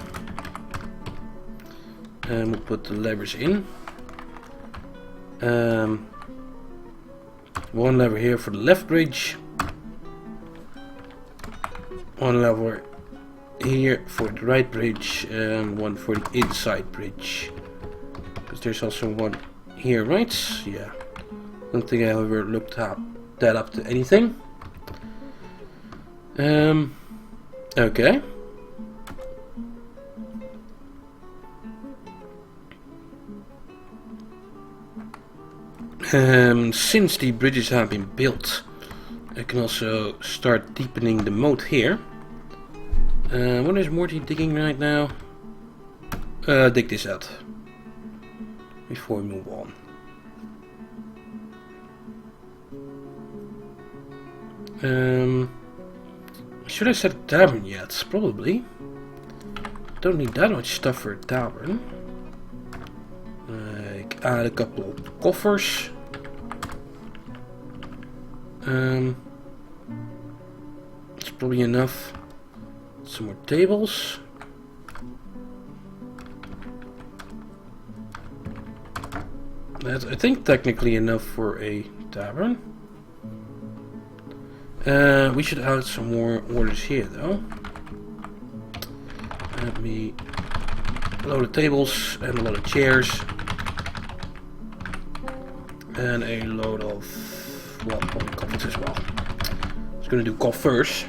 S1: And we'll put the levers in. One lever here for the left bridge. One lever here for the right bridge, and one for the inside bridge. Because there's also one here, right? Yeah. Don't think I ever looked that up to anything. Okay. Since the bridges have been built, I can also start deepening the moat here. What is Morty digging right now? Dig this out before we move on. Should I set a tavern yet? Probably. Don't need that much stuff for a tavern. Like add a couple of coffers. It's probably enough. Some more tables. That's, I think, technically enough for a tavern. We should add some more orders here, though. Let me load of tables and a lot of chairs. And a load of, well, probably coffins as well. I was going to do coffers.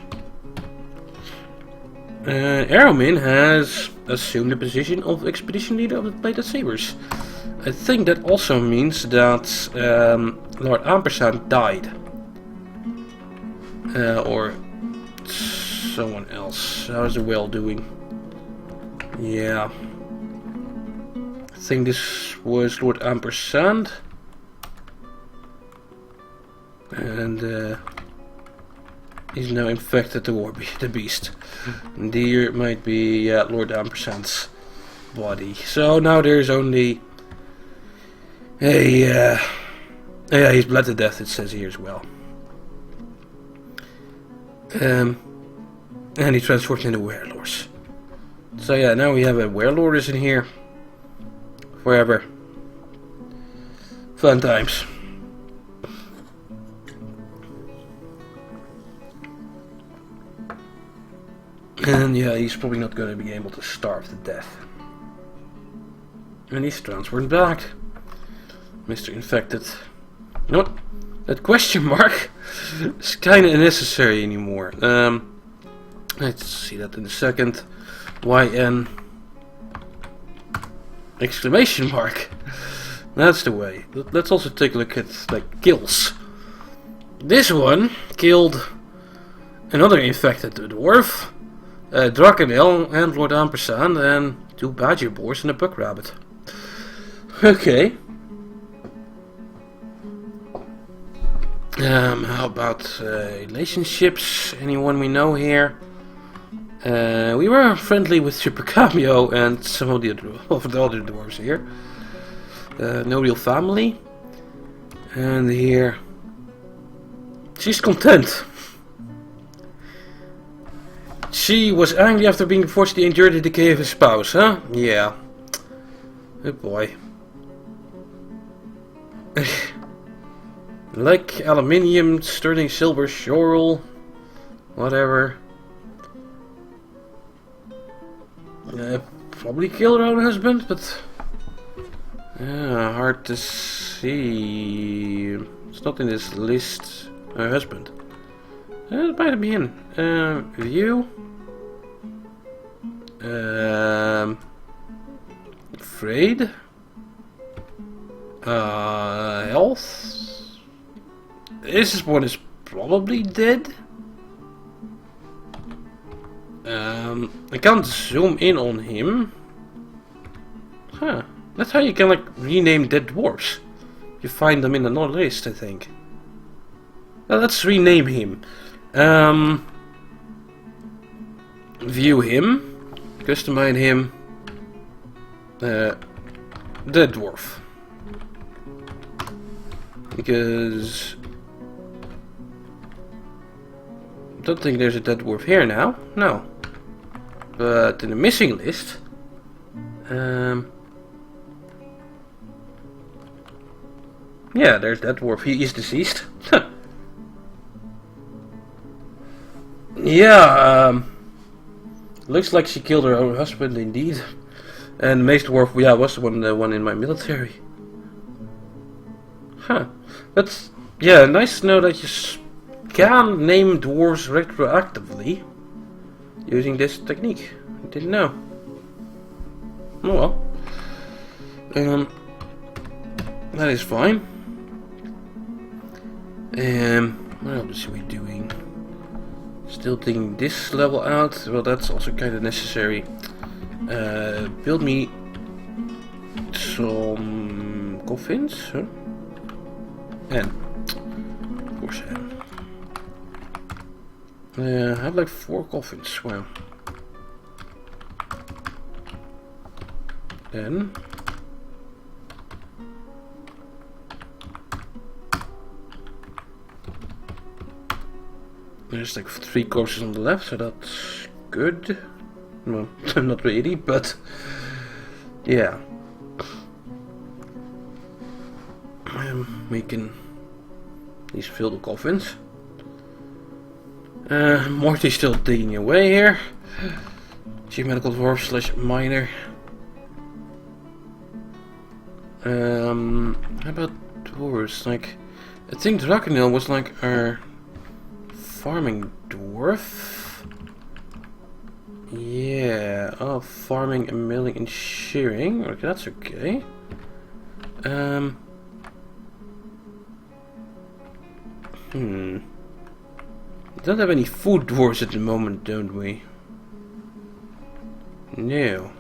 S1: Arrowmin has assumed the position of expedition leader of the Bladed Sabers. I think that also means that Lord Ampersand died. Or someone else. How's the whale doing? Yeah. I think this was Lord Ampersand. And he's now infected the beast. And here might be Lord Ampersand's body. So now there's only a yeah, he's bled to death, it says here as well. And he transforms into werelords. So yeah, now we have a werelord in here. Forever. Fun times. And yeah, he's probably not going to be able to starve to death. And he's transferred back. Mr. Infected. You know what? That question mark is kind of unnecessary anymore. Let's see that in a second. YN exclamation mark. That's the way. Let's also take a look at like kills. This one killed another infected dwarf, Drakenel and Lord Ampersand, and 2 badger boars and a buck rabbit. Okay. How about relationships? Anyone we know here? We were friendly with Super Cameo and some of the other dwarves here. No real family. And here, she's content. She was angry after being forced to endure the decay of his spouse, huh? Yeah. Good boy. Like aluminium, sterling silver, schorl, whatever. Probably killed her own husband, but yeah, hard to see. It's not in this list. Her husband. It might have been. View. Afraid. Health. This one is probably dead. I can't zoom in on him. Huh. That's how you can like rename dead dwarves. You find them in another list, I think. Well, let's rename him. View him. Customize him. Dead dwarf. Because I don't think there's a dead dwarf here now. No. But in the missing list, yeah, there's that dwarf. He is deceased. Yeah, looks like she killed her own husband, indeed. And Mace Dwarf, yeah, was the one in my military. Huh. That's, yeah, nice to know that you can name dwarves retroactively using this technique. I didn't know. Oh well. That is fine. What else are we doing? Still taking this level out. Well, that's also kind of necessary. Build me some coffins, huh? And of course, I have like 4 coffins. Wow. Then there's like 3 corpses on the left, so that's good. Well, not really, but yeah. We can at least fill the coffins. Morty's still digging away here. Chief Medical Dwarf / Miner. How about dwarves? Like, I think Drakenil was like our farming dwarf. Yeah, oh, farming and milling and shearing. Okay, that's okay. We don't have any food dwarves at the moment, don't we? No.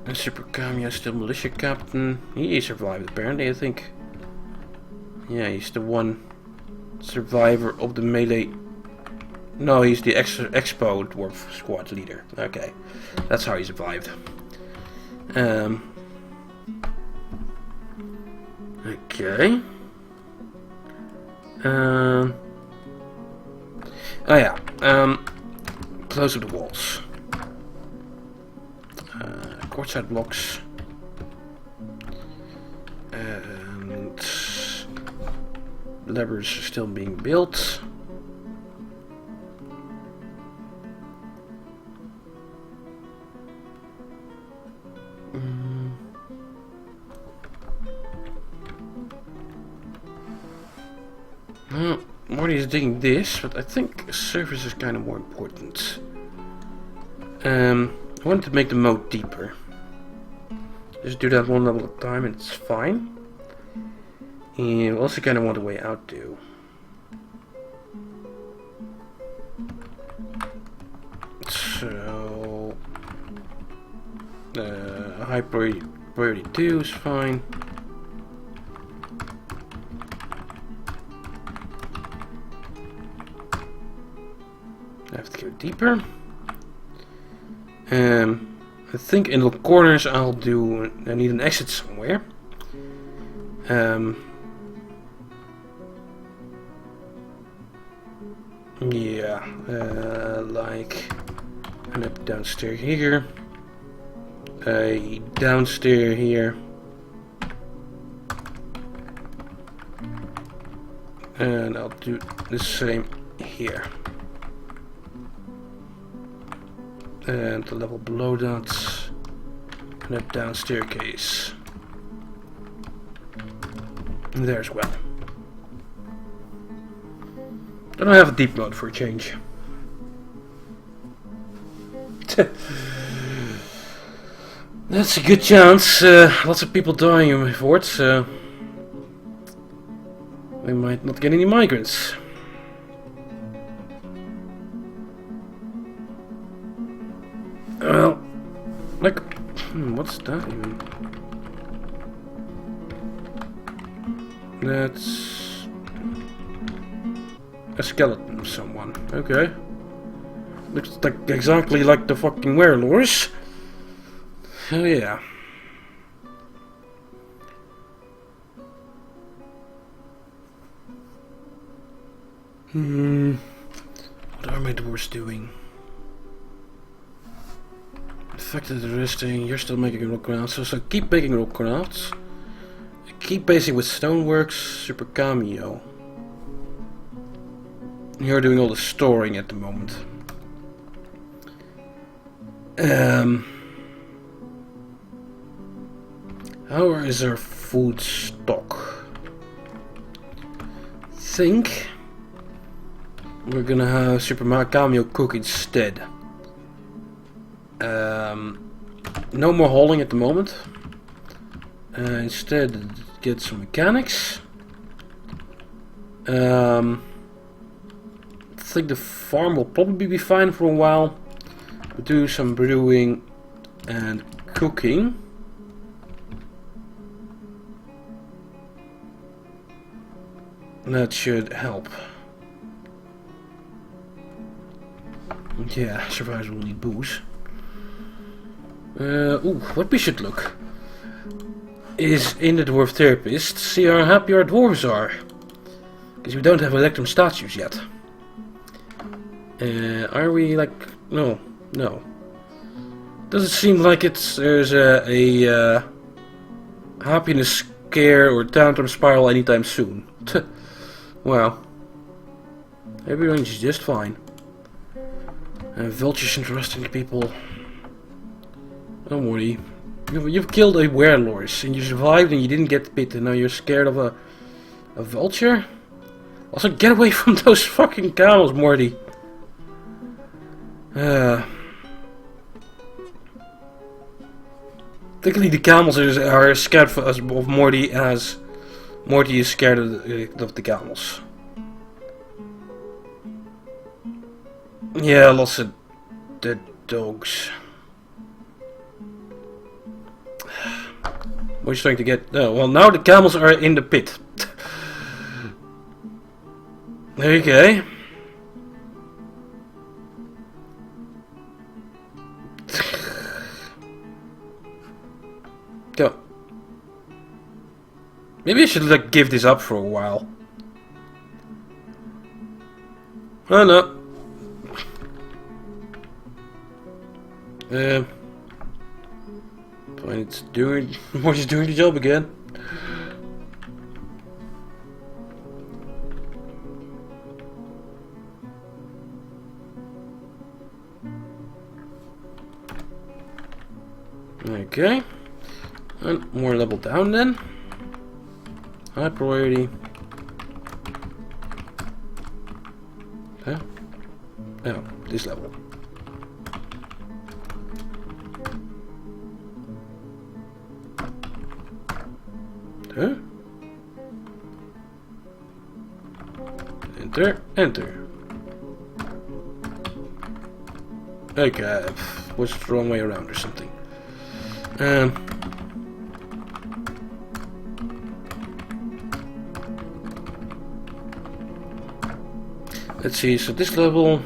S1: And Super Kamiya still militia captain. He survived apparently, I think. Yeah, he's the one survivor of the melee. No, he's the Expo Dwarf squad leader. Okay, that's how he survived. Okay. Oh yeah. Close up the walls. Quartzite blocks. And levers are still being built. Well, Morty is digging this, but I think surface is kind of more important. I wanted to make the moat deeper. Just do that one level at a time and it's fine. And we also kind of want a way out too. So... high priority 2 is fine. I have to go deeper. I think in the corners I need an exit somewhere. Yeah, like an up downstairs here, a downstairs here, and I'll do the same here. And the level below that, an up down staircase. And there as well. Then I have a deep mode for a change. That's a good chance. Lots of people dying before it, so we might not get any migrants. Well, like, what's that even? That's a skeleton of someone. Okay. Looks like exactly like the fucking werelores. Oh yeah. What are my dwarves doing? Affected the resting, you're still making rock crafts, so keep making rock crafts. Keep basing with stoneworks, super cameo. You're doing all the storing at the moment. How is our food stock? Think we're gonna have super cameo cook instead. No more hauling at the moment. Instead, get some mechanics. I think the farm will probably be fine for a while. We'll do some brewing and cooking. That should help. Yeah, survivors will need booze. What we should look is in the dwarf therapist, see how happy our dwarves are. Because we don't have electrum statues yet. Are we like... No. Doesn't seem like there's a happiness scare or tantrum spiral anytime soon. Well, everyone's just fine. Vultures interesting people. Don't worry. You've killed a werelore and you survived and you didn't get bitten. Now you're scared of a vulture? Also, get away from those fucking camels, Morty. Particularly the camels are scared of Morty, as Morty is scared of the camels. Yeah, lots of dead dogs. What are you trying to get? Oh, well, now the camels are in the pit. Okay. Go. Maybe I should like give this up for a while. Oh no. Fine, it's doing. Morty's doing the job again. Okay. And more level down then. High priority. Huh? Oh, this level. Huh? Enter, enter. Okay, was the wrong way around or something. Let's see, so this level...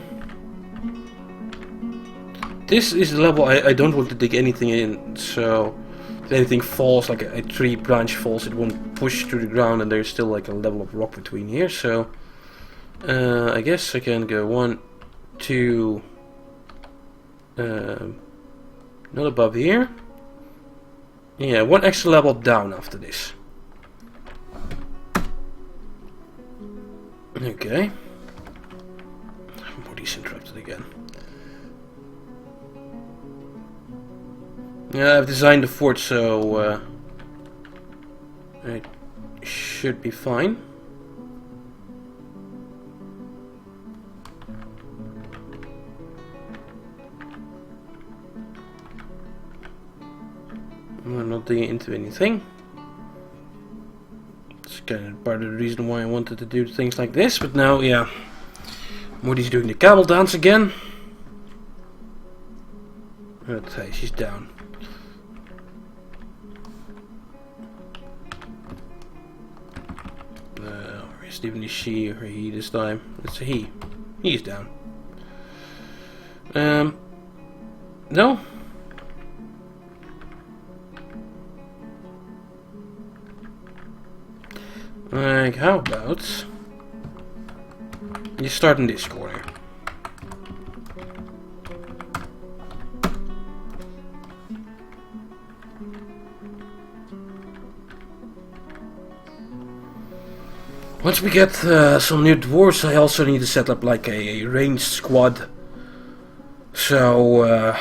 S1: This is the level I don't want to dig anything in, so... If anything falls, like a tree branch falls, it won't push to the ground, and there's still like a level of rock between here, so... I guess I can go 1, 2... not above here. Yeah, 1 extra level down after this. Okay. Body's interrupted again. Yeah, I've designed the fort, so it should be fine. I'm not digging into anything. It's kind of part of the reason why I wanted to do things like this, but now, yeah. Moody's doing the camel dance again. Okay, she's down. Or is it even a she or he this time? It's a he. He's down. No? Like, how about you start in this corner? Once we get some new dwarves, I also need to set up like a ranged squad, so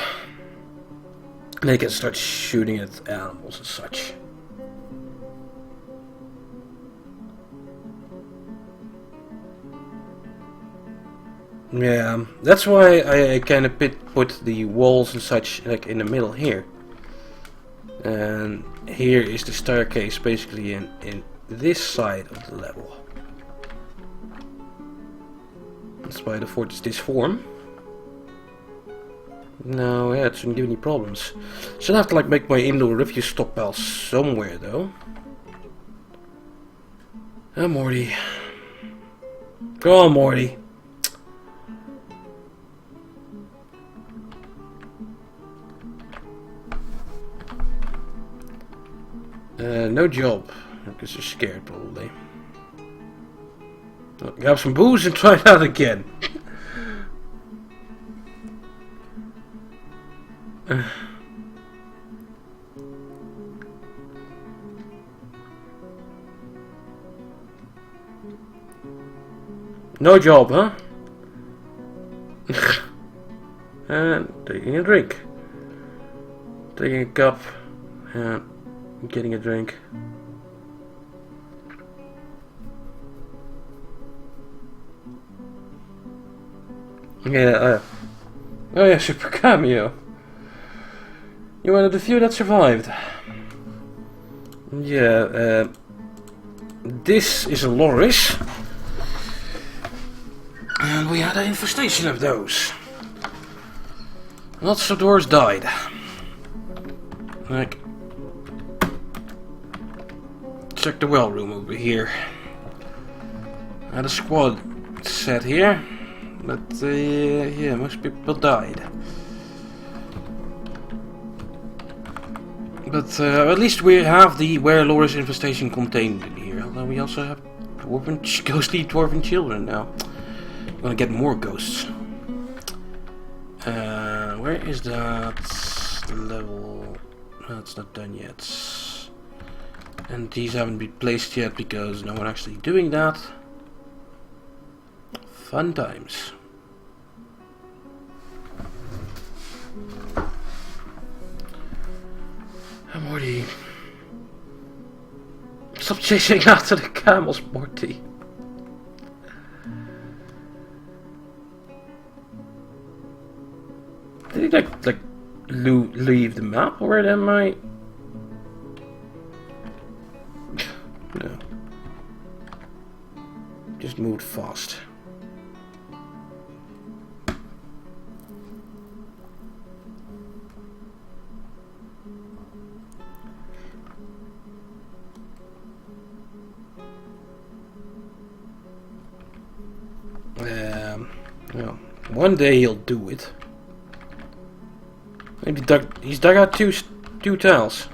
S1: they can start shooting at animals and such. Yeah, that's why I kind of put the walls and such like in the middle here. And here is the staircase basically in this side of the level. That's why the fort is this form. No, yeah, it shouldn't give any problems. Should have to like make my indoor refuse stockpile somewhere though. Oh, Morty. Go on, Morty. No job, because you're scared probably. Grab some booze and try that again. No job, huh? And taking a drink. Taking a cup and getting a drink. Yeah, oh yeah, super cameo. You're one of the few that survived. Yeah, this is a loris. And we had an infestation of those. Lots of doors died. Like, check the well room over here. I had a squad set here, but yeah, most people died. But at least we have the Loris infestation contained in here. Although we also have ghostly dwarven children now. I'm gonna get more ghosts. Where is that level? No, it's not done yet. And these haven't been placed yet because no one actually doing that. Fun times. Morty. Stop chasing after the camels, Morty. Did he like leave the map, or am I? No. Just moved fast. Well, one day he'll do it. Maybe he's dug out two tiles.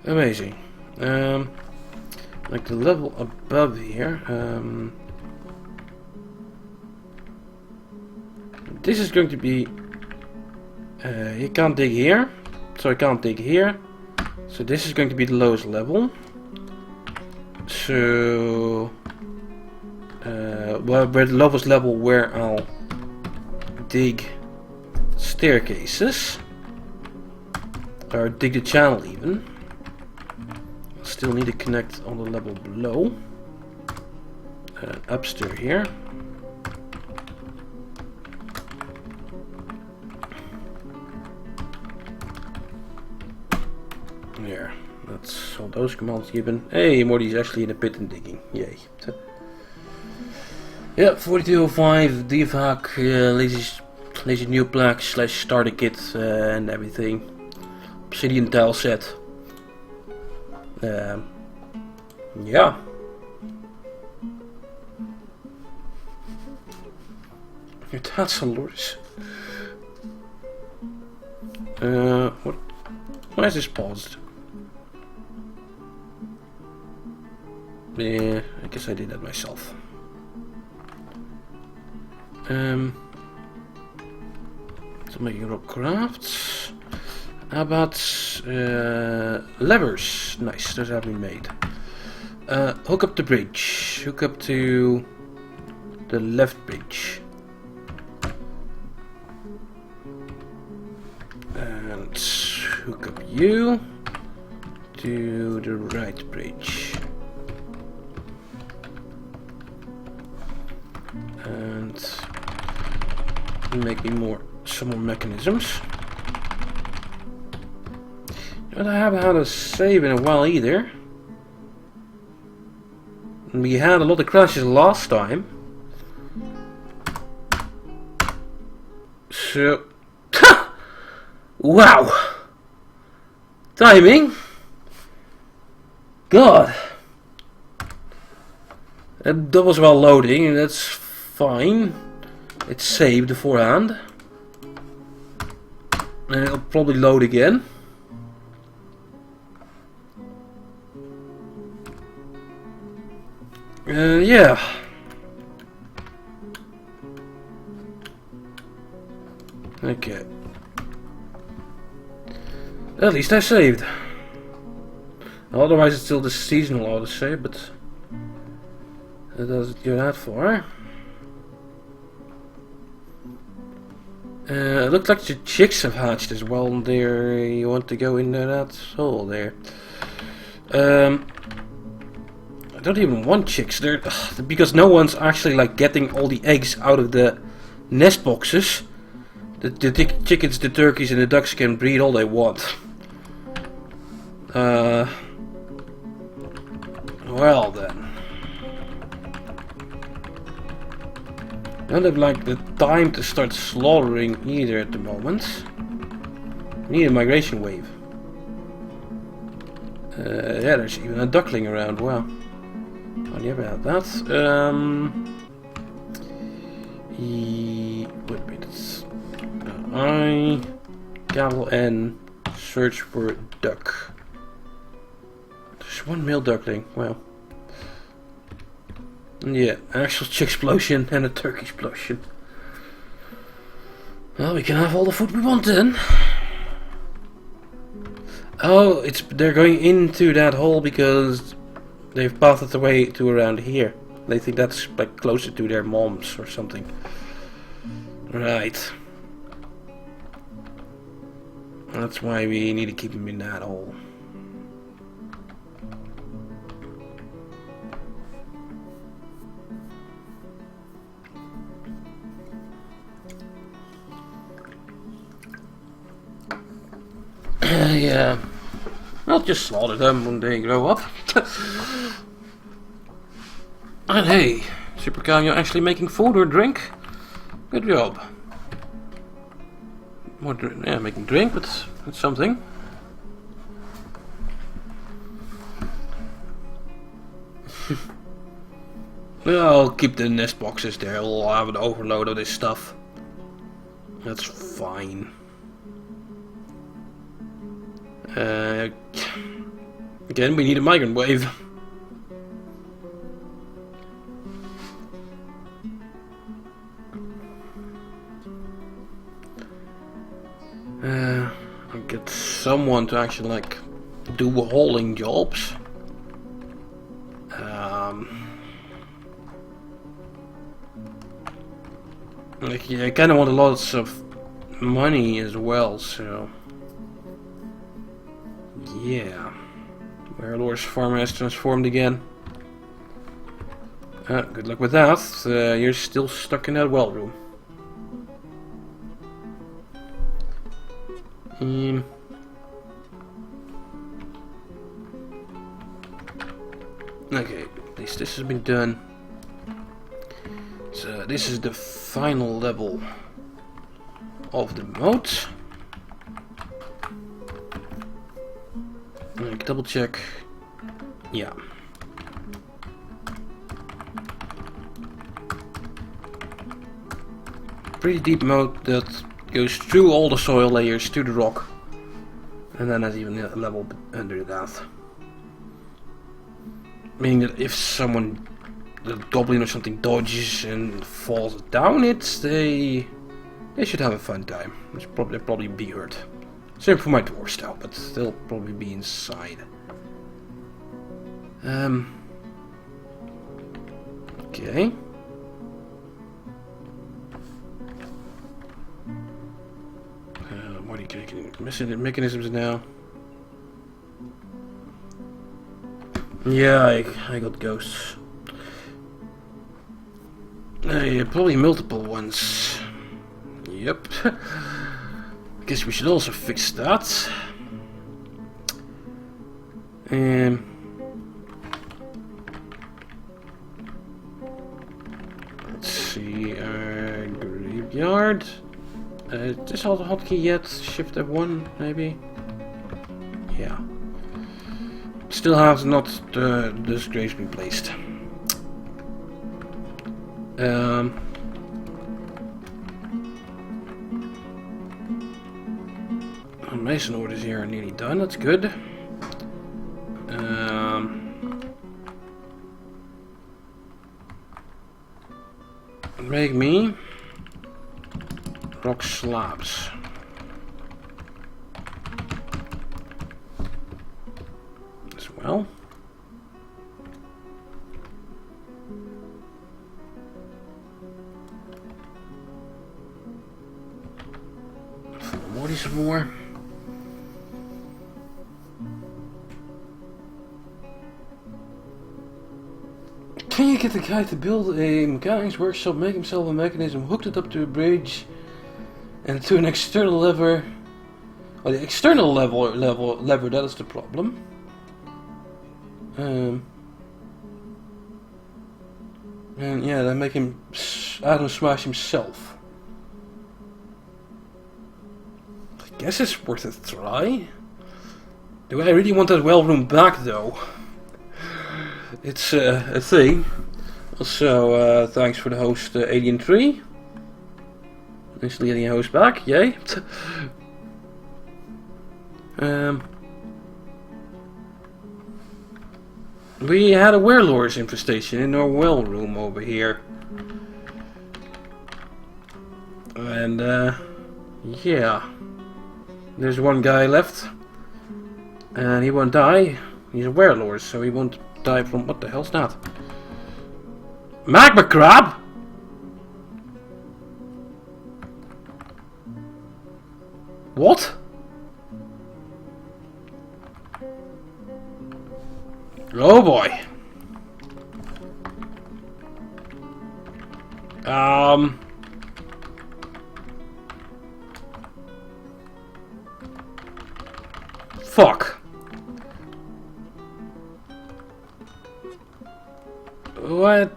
S1: Amazing. Like the level above here. This is going to be. You can't dig here, so I can't dig here. So this is going to be the lowest level. So. Well, where the lowest level where I'll dig staircases, or dig the channel even. Still need to connect on the level below. Upstairs here. There. That's all those commands given. Hey, Morty's actually in a pit and digging. Yay. Yeah, 4205 DFHAC, lazy new plaque / starter kit and everything. Obsidian tile set. Yeah. That's a loris. What? Why is this paused? Yeah, I guess I did that myself. So making rock crafts. How about levers? Nice, those have been made. Hook up the bridge. Hook up to the left bridge. And hook up you to the right bridge. And make me some more mechanisms. But I haven't had a save in a while either. We had a lot of crashes last time. So wow. Timing. God. That was well loading, and that's fine. It's saved beforehand. And it'll probably load again. Yeah. Okay. At least I saved. Otherwise it's still the seasonal autosave, but it doesn't go that far. It looks like the chicks have hatched as well. There, you want to go into that hole there. I don't even want chicks there because no one's actually like getting all the eggs out of the nest boxes The chickens, the turkeys, and the ducks can breed all they want. Well then. I don't have like the time to start slaughtering either at the moment. We need a migration wave. Yeah, there's even a duckling around. Wow. Oh, yeah, about that. Wait a minute. I gavel and search for a duck. There's one male duckling. Wow. Yeah, an actual chick explosion and a turkey explosion. Well, we can have all the food we want then. Oh, they're going into that hole because they've pathed their way to around here. They think that's like closer to their moms or something. Right. That's why we need to keep them in that hole. Yeah. I'll just slaughter them when they grow up. And hey, Super Cow, you're actually making food or drink? Good job. More yeah, making drink, but that's something. I'll keep the nest boxes there. I'll have an overload of this stuff. That's fine. Again, we need a migrant wave. I'll get someone to actually like do hauling jobs. Like, yeah, I kind of want lots of money as well, so yeah. Warlord's farm has transformed again. Good luck with that. You're still stuck in that well room. Okay, at least this has been done. So this is the final level of the moat. Double check. Yeah. Pretty deep moat that goes through all the soil layers to the rock. And then there's even a level under that. Meaning that if someone, the goblin or something, dodges and falls down it, they should have a fun time. They'll probably be hurt. Same for my dwarves though, but they'll probably be inside. Okay. What are you missing the mechanisms now? Yeah, I got ghosts. Yeah, probably multiple ones. Yep. Guess we should also fix that. Let's see, graveyard. Is this all the hotkey yet? Shift F1 maybe? Yeah. Still has not this graves been placed. Mason orders here are nearly done, that's good. Make me rock slabs. As well. Some more. Can you get the guy to build a mechanics workshop, make himself a mechanism, hooked it up to a bridge, And to an external lever. Oh, the external lever, that is the problem. And yeah, that make him atom smash himself. I guess it's worth a try. Do I really want that well room back though? It's a thing. Also, thanks for the host, Alien 3. Nice getting a host back, yay. We had a werelord's infestation in our well room over here. And, yeah. There's one guy left. And he won't die. He's a werelord, so he won't die from... What the hell's that? Magma crab? What? Oh boy. Fuck. What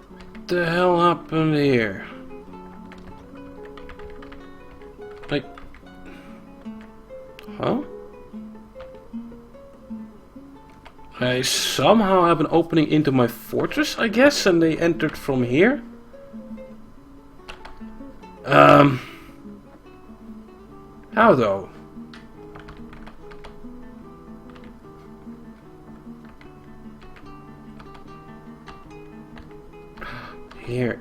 S1: the hell happened here? Like... Huh? I somehow have an opening into my fortress, I guess, and they entered from here. How though? Here.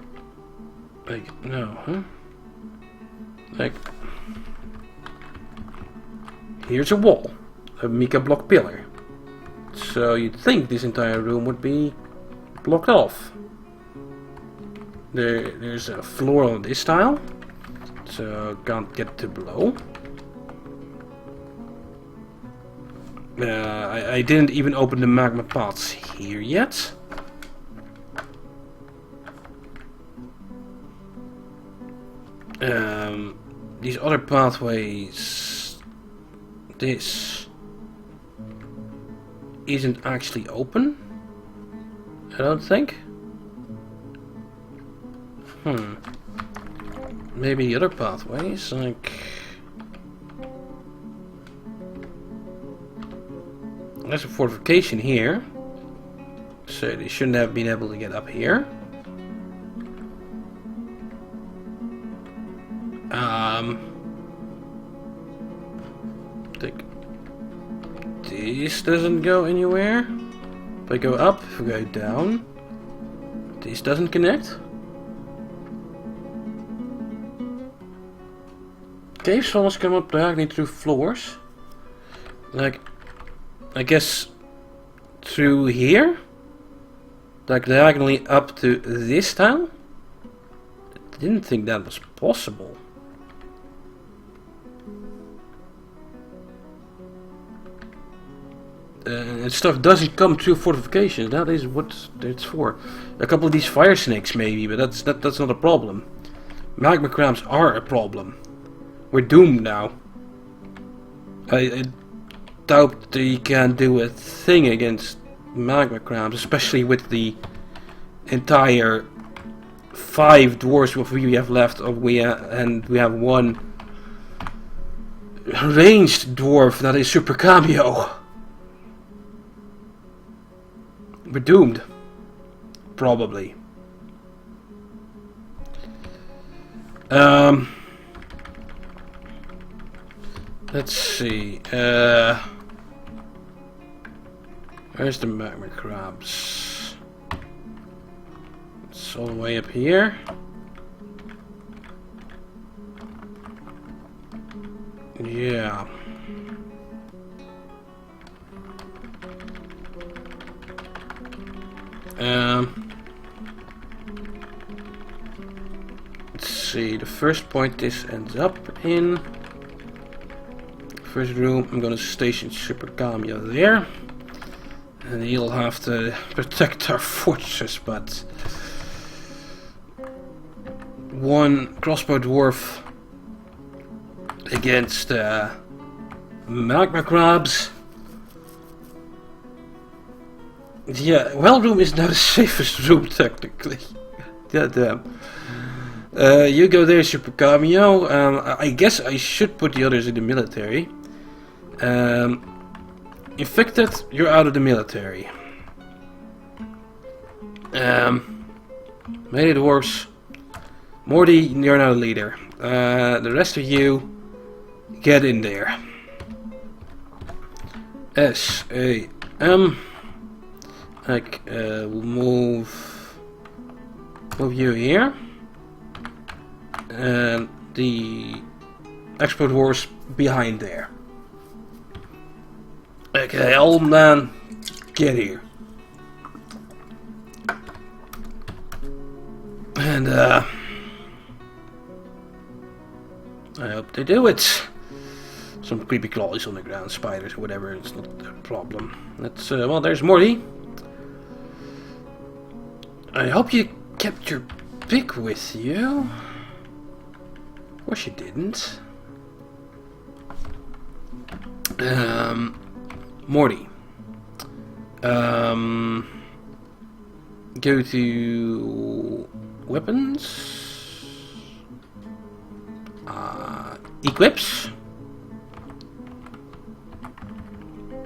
S1: Like, no, huh? Like... Here's a wall. A mica block pillar. So you'd think this entire room would be blocked off. There's a floor on this tile. So can't get too below. I didn't even open the magma paths here yet. These other pathways... This... isn't actually open, I don't think. Maybe the other pathways, like... There's a fortification here, so they shouldn't have been able to get up here. This doesn't go anywhere. If I go up, if I go down, this doesn't connect. Cave tunnels come up diagonally through floors. Like, I guess through here? Like diagonally up to this tile? I didn't think that was possible. Stuff doesn't come through fortifications. That is what it's for. A couple of these fire snakes maybe, but that's not a problem. Magma crabs are a problem. We're doomed now. I doubt they can do a thing against magma crabs, especially with the entire 5 dwarves we have left, and we have one ranged dwarf that is super cameo. We're doomed. Probably. Let's see. Where's the magma crabs? It's all the way up here. Yeah. Let's see, the first point this ends up in. First room, I'm gonna station Super Cameo there. And he'll have to protect our fortress, but... one crossbow dwarf against magma crabs. Yeah, well room is now the safest room technically. Yeah, damn. You go there, Super Cameo. I guess I should put the others in the military. Infected, you're out of the military. Melee Dwarves. Morty, you're now the leader. The rest of you, get in there. S-A-M. We'll move you here. And the expert wars behind there. Okay, old man, get here. And I hope they do it. Some creepy claws on the ground, spiders or whatever, it's not a problem. Let's well, there's Morty. I hope you kept your pick with you. Of course you didn't. Morty. Go to weapons. Equips.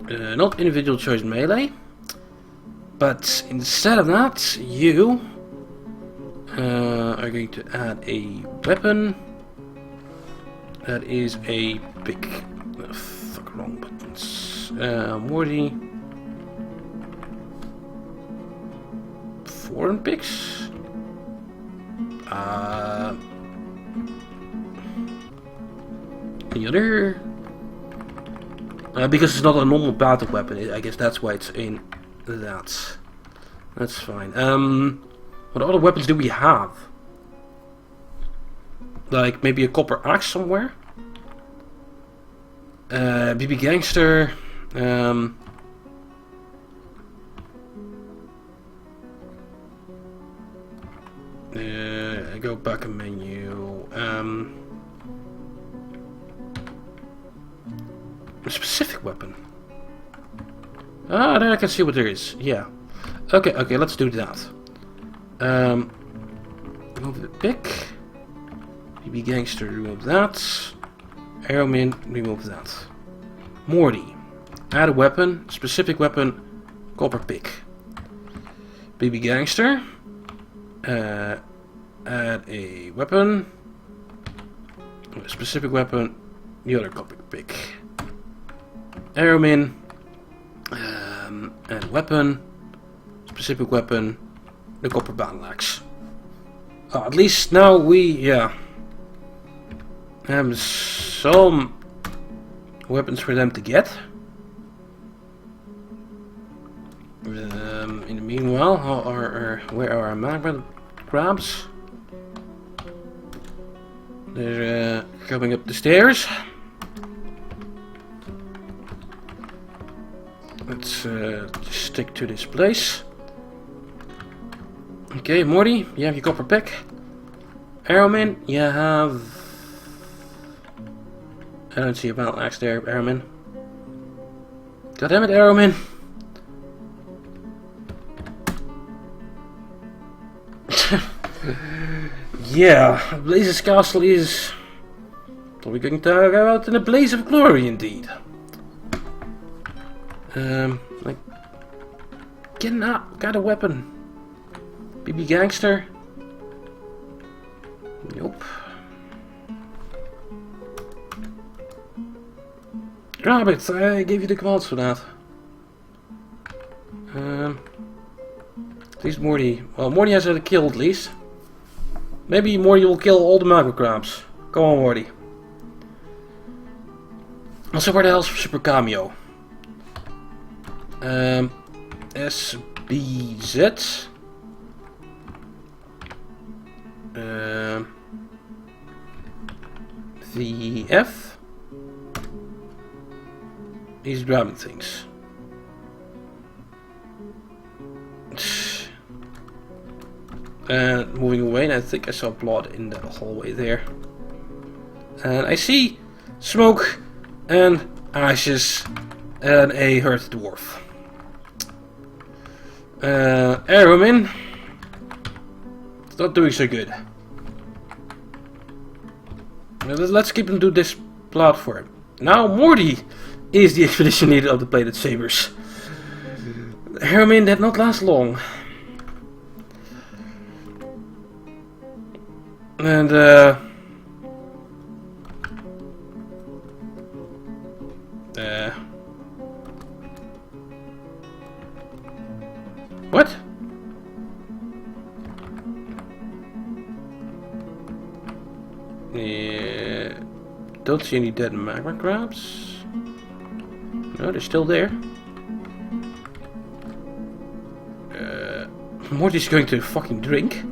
S1: Not individual choice melee. But instead of that, you are going to add a weapon. That is a pick. Oh, fuck, wrong buttons. Morty. Foreign picks. Any other? Because it's not a normal battle weapon. I guess that's why it's in that. That's fine. What other weapons do we have? Like maybe a copper axe somewhere? BB Gangster. Go back a menu. A specific weapon. Ah, then I can see what there is. Yeah. Okay, let's do that. Remove the pick. BB Gangster, remove that. Arrowman, remove that. Morty. Add a weapon. Specific weapon. Copper pick. BB Gangster. Add a weapon. A specific weapon. The other copper pick. Arrowman. Add a weapon. Specific weapon. The copper battle axe. At least now we, have some weapons for them to get. In the meanwhile, where are our magma crabs? They're coming up the stairs. Let's just stick to this place. Okay, Morty, you have your copper pick. Arrowman, you have... I don't see a battle axe there, Arrowman. Goddammit, Arrowman! Yeah, Blazescastle is probably going to go out in a blaze of glory indeed. Like, getting up, got a weapon. BB Gangster. Nope. Grab it, I gave you the commands for that. At least Morty. Well, Morty has had a kill at least. Maybe Morty will kill all the magma crabs. Go on, Morty. Also, where the hell's Super Cameo? SBZ. VF. He's grabbing things. And moving away, and I think I saw blood in the hallway there. And I see smoke, and ashes, and a hurt dwarf. Arrow him in. It's not doing so good. Let's keep him to this platform. Now Morty is the expedition leader of the Bladed Sabers. Arrow him in, that not last long. And what? Yeah, don't see any dead magma crabs. No, they're still there. Morty's going to fucking drink.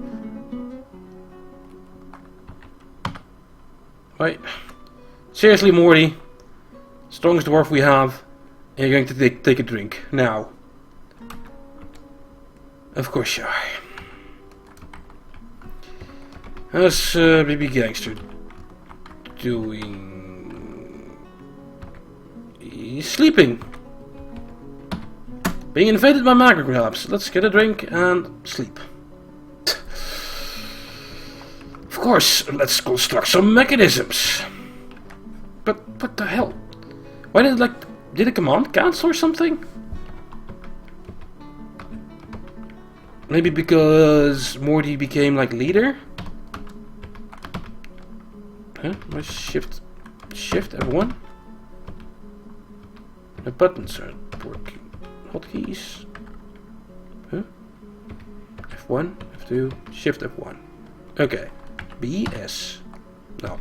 S1: Right. Seriously, Morty. Strongest dwarf we have. And you're going to take a drink. Now. Of course you are. How's BB Gangster doing? He's sleeping. Being invaded by magma crabs. Let's get a drink and sleep. Of course, let's construct some mechanisms. But what the hell? Why did did a command cancel or something? Maybe because Morty became like leader? Huh? My shift F1? The buttons are working. Hotkeys. Huh? F1, F2, shift F1. Okay. B, S. No,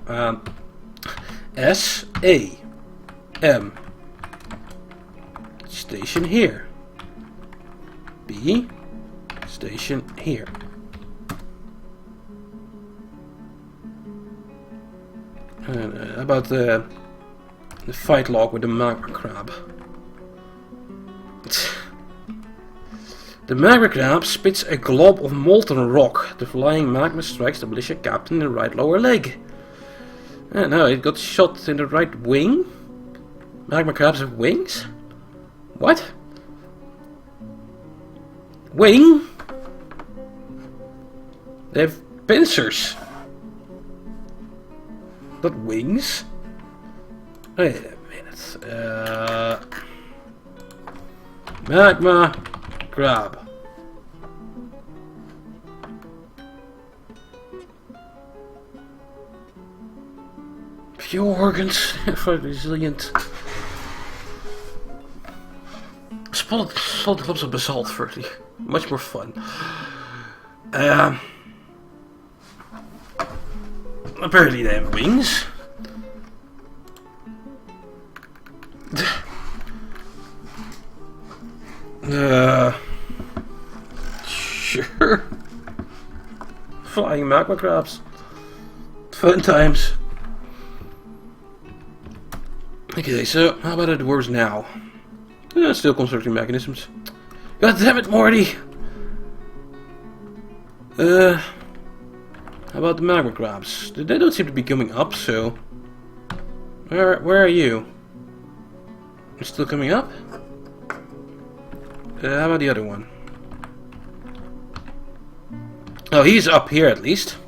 S1: S, A, M. Station here. B, station here. About the fight log with the magma crab. The magma crab spits a glob of molten rock. The flying magma strikes the militia captain in the right lower leg. No, it got shot in the right wing. Magma crabs have wings? What? Wing? They have pincers. Not wings. Wait a minute. Magma crab. Few organs for resilient. Spotted clumps of basalt firstly. Much more fun. Apparently they have wings. Sure. Flying magma crabs. Fun times. Okay, so how about the dwarves now? Still constructing mechanisms. God damn it, Morty! How about the magma crabs? They don't seem to be coming up, so... Where are you? You're still coming up? How about the other one? Oh, he's up here at least.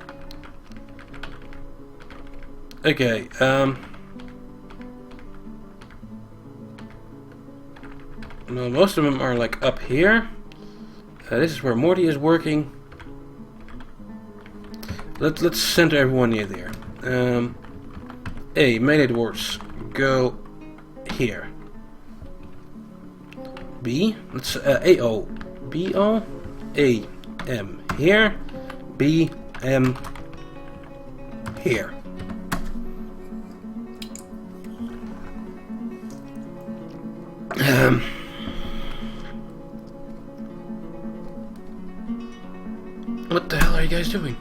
S1: Okay, no, most of them are like up here. This is where Morty is working. Let's center everyone near there. A, melee dwarves, go here. B, let's A-O. B-O, A, M here. B, M here. What the hell are you guys doing?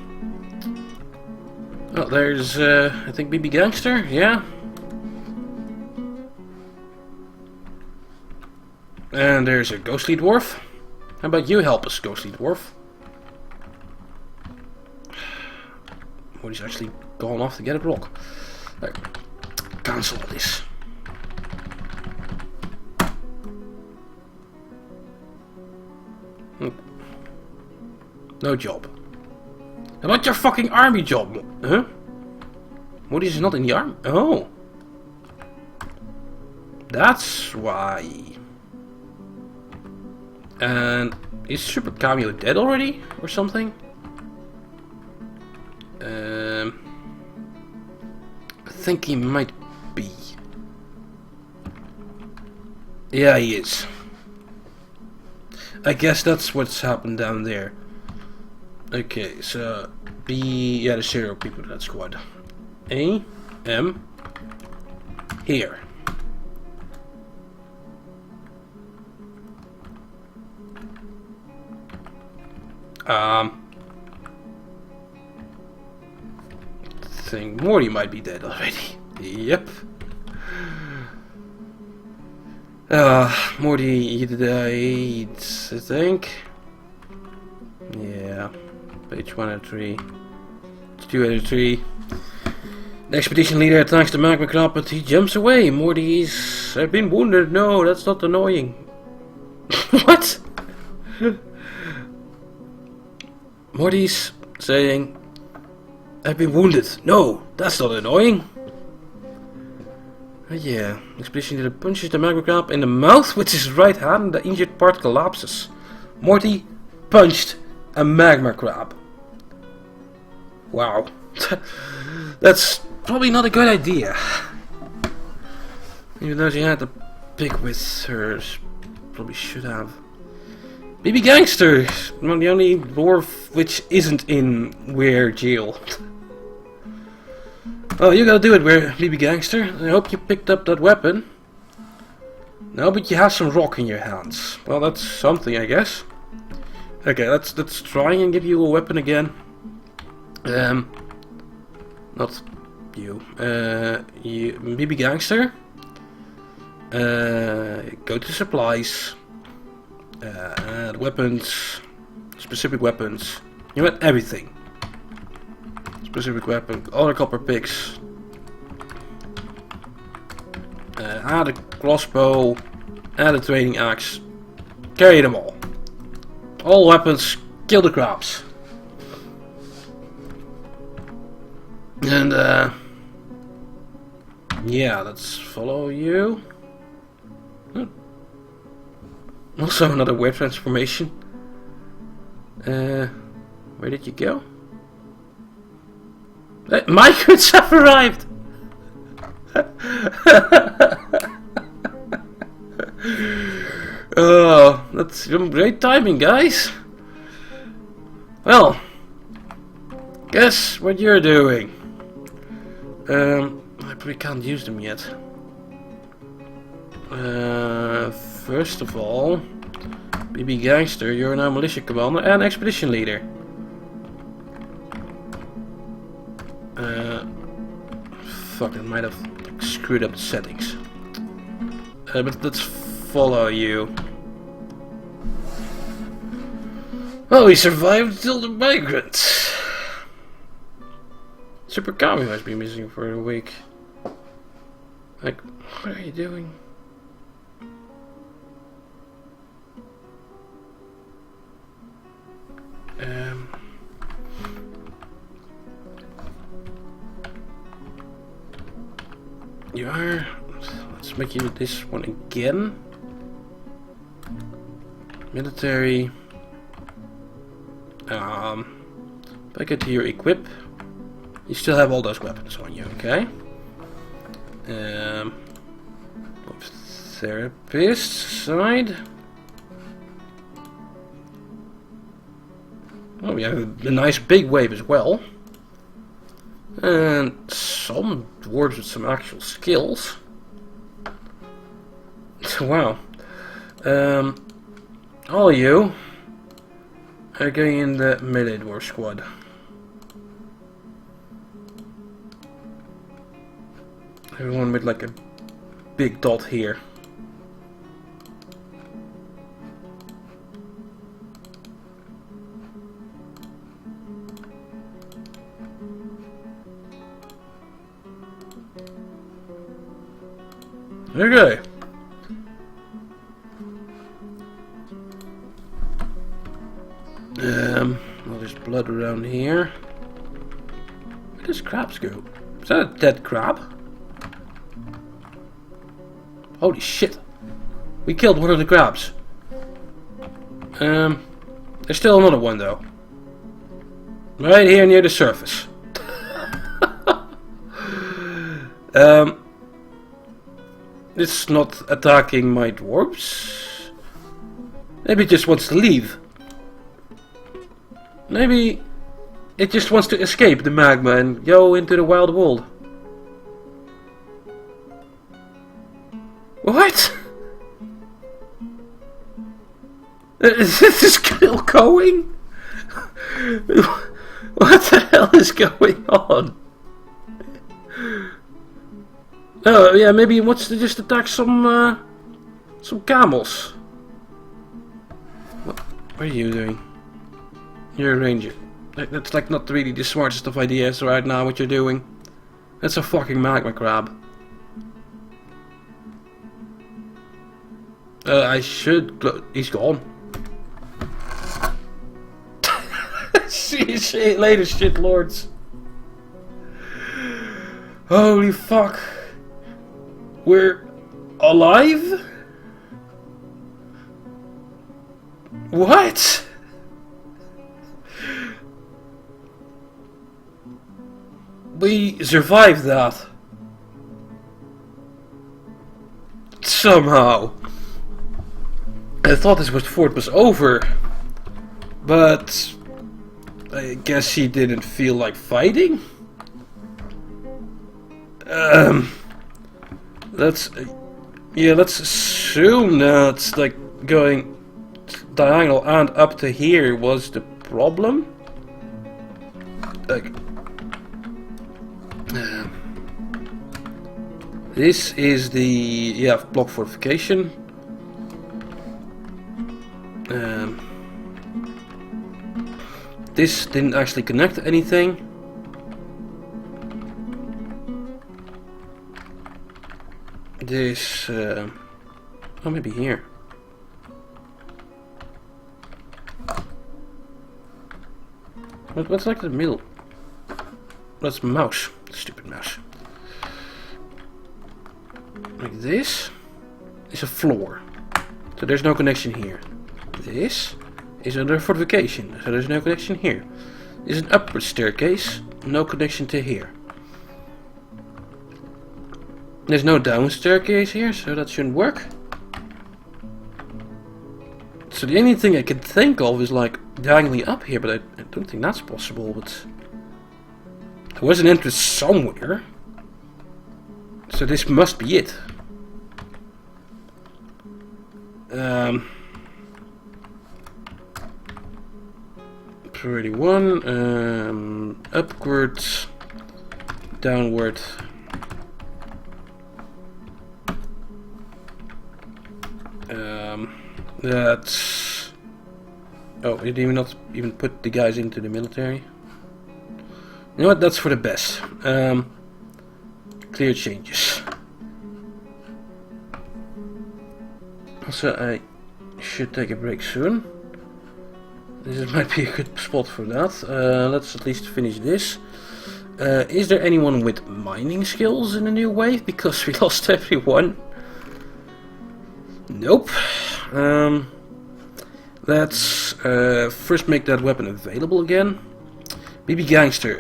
S1: Oh, there's, I think BB Gangster, yeah? And there's a ghostly dwarf. How about you help us, ghostly dwarf? Morty's actually gone off to get a block. Right. cancel this. No job. How about your fucking army job? Huh? What is not in the army? Oh. That's why. And is Super Cameo dead already? Or something? I think he might be. Yeah, he is. I guess that's what's happened down there. Okay, so yeah, there's 0 people in that squad. A.M. here. I think Morty might be dead already. Yep. Morty, he died, I think. Yeah. Page 103. 203. The expedition leader attacks the Magma crab, but he jumps away. Morty's... I've been wounded. No, that's not annoying. What? Morty's saying... I've been wounded. No, that's not annoying. Yeah, the expedition leader punches the Magma crab in the mouth with his right hand and the injured part collapses. Morty punched a Magma crab. Wow. That's probably not a good idea. Even though she had to pick with her, probably should have. BB Gangster! Not the only dwarf which isn't in Were jail. Oh, you gotta do it, BB Gangster. I hope you picked up that weapon. No, but you have some rock in your hands. Well, that's something, I guess. Okay, let's try and give you a weapon again. Not you. BB Gangster. Go to supplies. Add weapons. Specific weapons. You want everything. Specific weapon. All the copper picks. Add a crossbow. Add a training axe. Carry them all. All weapons. Kill the crabs. And yeah, let's follow you. Also another weird transformation. Where did you go? Migrants have arrived! Oh, that's great timing, guys. Well, guess what you're doing. I probably can't use them yet. First of all, BB Gangster, you're now militia commander and expedition leader. Fuck, I might have screwed up the settings. But let's follow you. Well, we survived till the migrants. Super Kami has been missing for a week. Like, what are you doing? You are. Let's make you this one again. Military. Back into your equip. You still have all those weapons on you, okay? Therapist side. Oh, we have a nice big wave as well. And some dwarves with some actual skills. Wow. All of you are going in the melee dwarf squad. Everyone with like a big dot here. Okay. Well, there's blood around here. Where does crabs go? Is that a dead crab? Holy shit. We killed one of the crabs. There's still another one though. Right here near the surface. It's not attacking my dwarves. Maybe it just wants to leave. Maybe it just wants to escape the magma and go into the wild world. What? Is this still going? What the hell is going on? Oh yeah, maybe he wants to just attack some camels. What are you doing? You're a ranger. That's like not really the smartest of ideas right now. What you're doing? That's a fucking magma crab. I should. He's gone. See you later, shit lords. Holy fuck. We're alive? What? We survived that. Somehow. I thought this fort was over. But I guess he didn't feel like fighting? Let's assume that like going diagonal and up to here was the problem. Like, this is the block fortification. This didn't actually connect to anything. This, oh, maybe here. What's like the middle? That's mouse. Stupid mouse. Like this is a floor. So there's no connection here. This is under fortification. So there's no connection here. This is an upward staircase. No connection to here. There's no down staircase here, so that shouldn't work. So the only thing I can think of is like diagonally up here, but I don't think that's possible. But there was an entrance somewhere, so this must be it. 31, upwards, downward. That's... Oh, it did not even put the guys into the military. You know what, that's for the best. Clear changes. Also, I should take a break soon. This might be a good spot for that. Let's at least finish this. Is there anyone with mining skills in the new wave? Because we lost everyone. Nope. Let's first make that weapon available again. BB Gangster,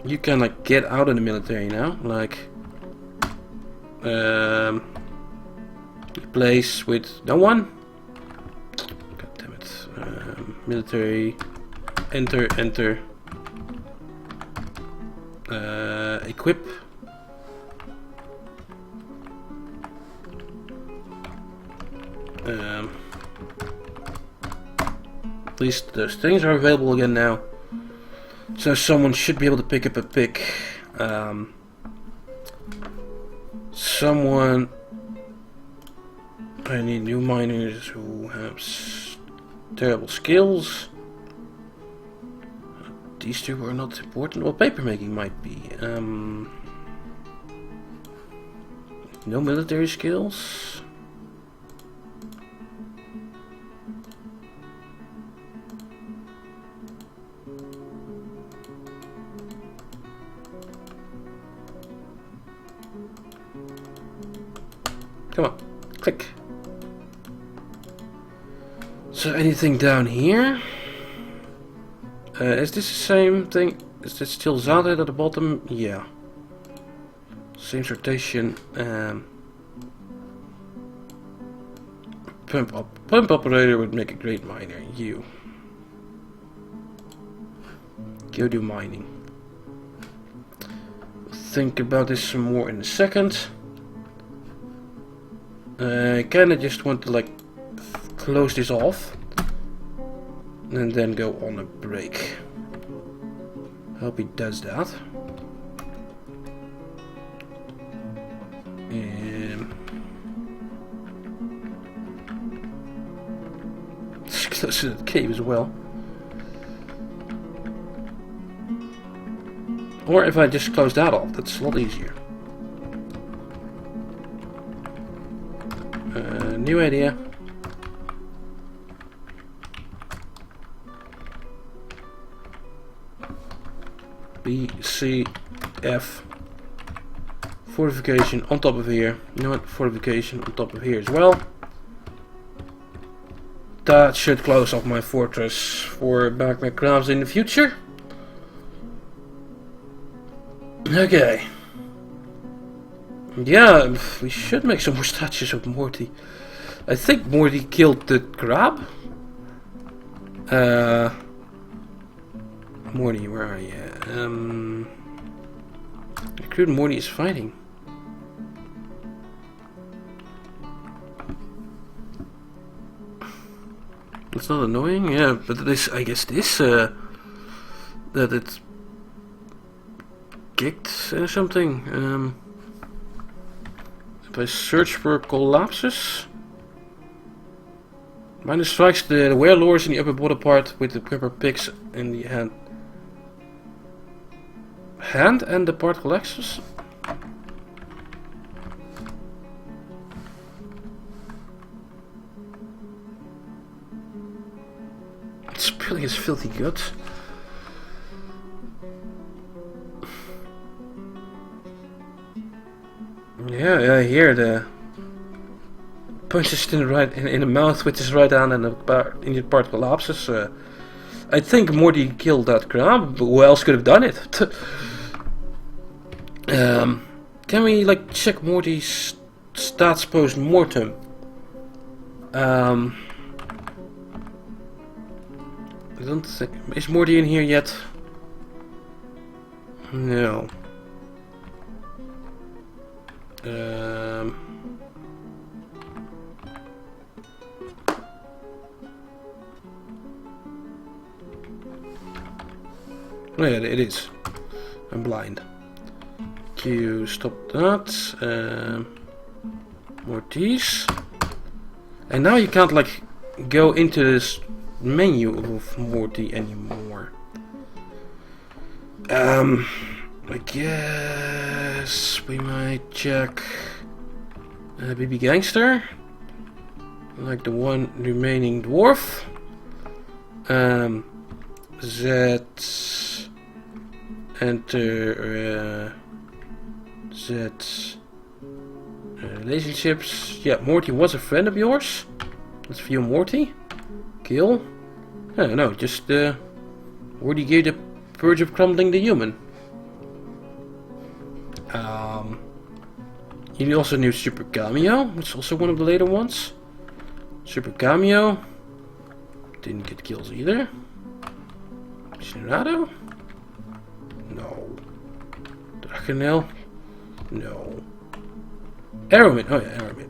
S1: you can like get out of the military now. Like, replace with no one. God damn it. Military. Enter. Equip. At least those things are available again now. So someone should be able to pick up a pick. Someone... I need new miners who have terrible skills. These two are not important. Well, paper making might be. No military skills. Come on, click. So anything down here? Is this the same thing? Is this still Zadet at the bottom? Yeah. Same sortation. Pump operator would make a great miner. You. Go do mining. Think about this some more in a second. I kinda just want to like close this off and then go on a break. Hope he does that. It's close to the cave as well. Or if I just close that off, that's a lot easier. New idea. B, C, F. Fortification on top of here. You know what? Fortification on top of here as well. That should close off my fortress for Magma crabs in the future. Okay. Yeah, we should make some more statues of Morty. I think Morty killed the crab. Morty, where are you? Recruit Morty is fighting. It's not annoying, yeah, but this, I guess this, that it's kicked or something. If I search for collapses, miner strikes the warlords in the upper bottom part with the pepper picks in the hand. Hand and the part collapses. Spilling his filthy guts. Yeah, I hear the punches in the mouth with his right hand and the part collapses. I think Morty killed that crab, but who else could have done it? Can we like check Morty's stats post mortem? I don't think. Is Morty in here yet? No. Oh yeah, it is. I'm blind. Q, stop that. Morty's. And now you can't like go into this menu of Morty anymore. I guess we might check BB Gangster, like the one remaining dwarf. Z, enter Z relationships. Yeah, Morty was a friend of yours. Let's view Morty. Kill. No, just Morty gave the purge of crumbling the human. You also knew Super Cameo, it's also one of the later ones. Super Cameo didn't get kills either. Shinrado? No. Drakenel? No. Arrowman, oh yeah, Arrowman.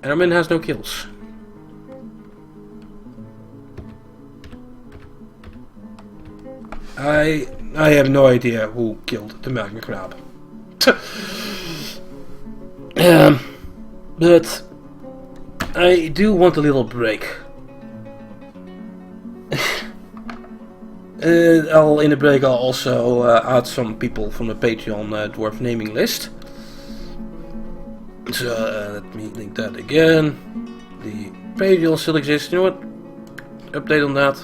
S1: Arrowman has no kills. I have no idea who killed the Magma crab. But I do want a little break. In the break I'll also add some people from the Patreon dwarf naming list. So let me link that again. The Patreon still exists. You know what? Update on that.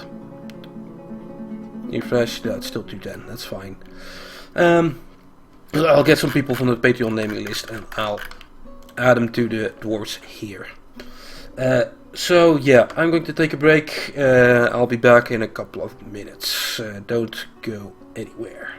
S1: Refresh. No, it's still 210. That's fine. I'll get some people from the Patreon naming list and I'll add them to the dwarves here. So yeah, I'm going to take a break. I'll be back in a couple of minutes. Don't go anywhere.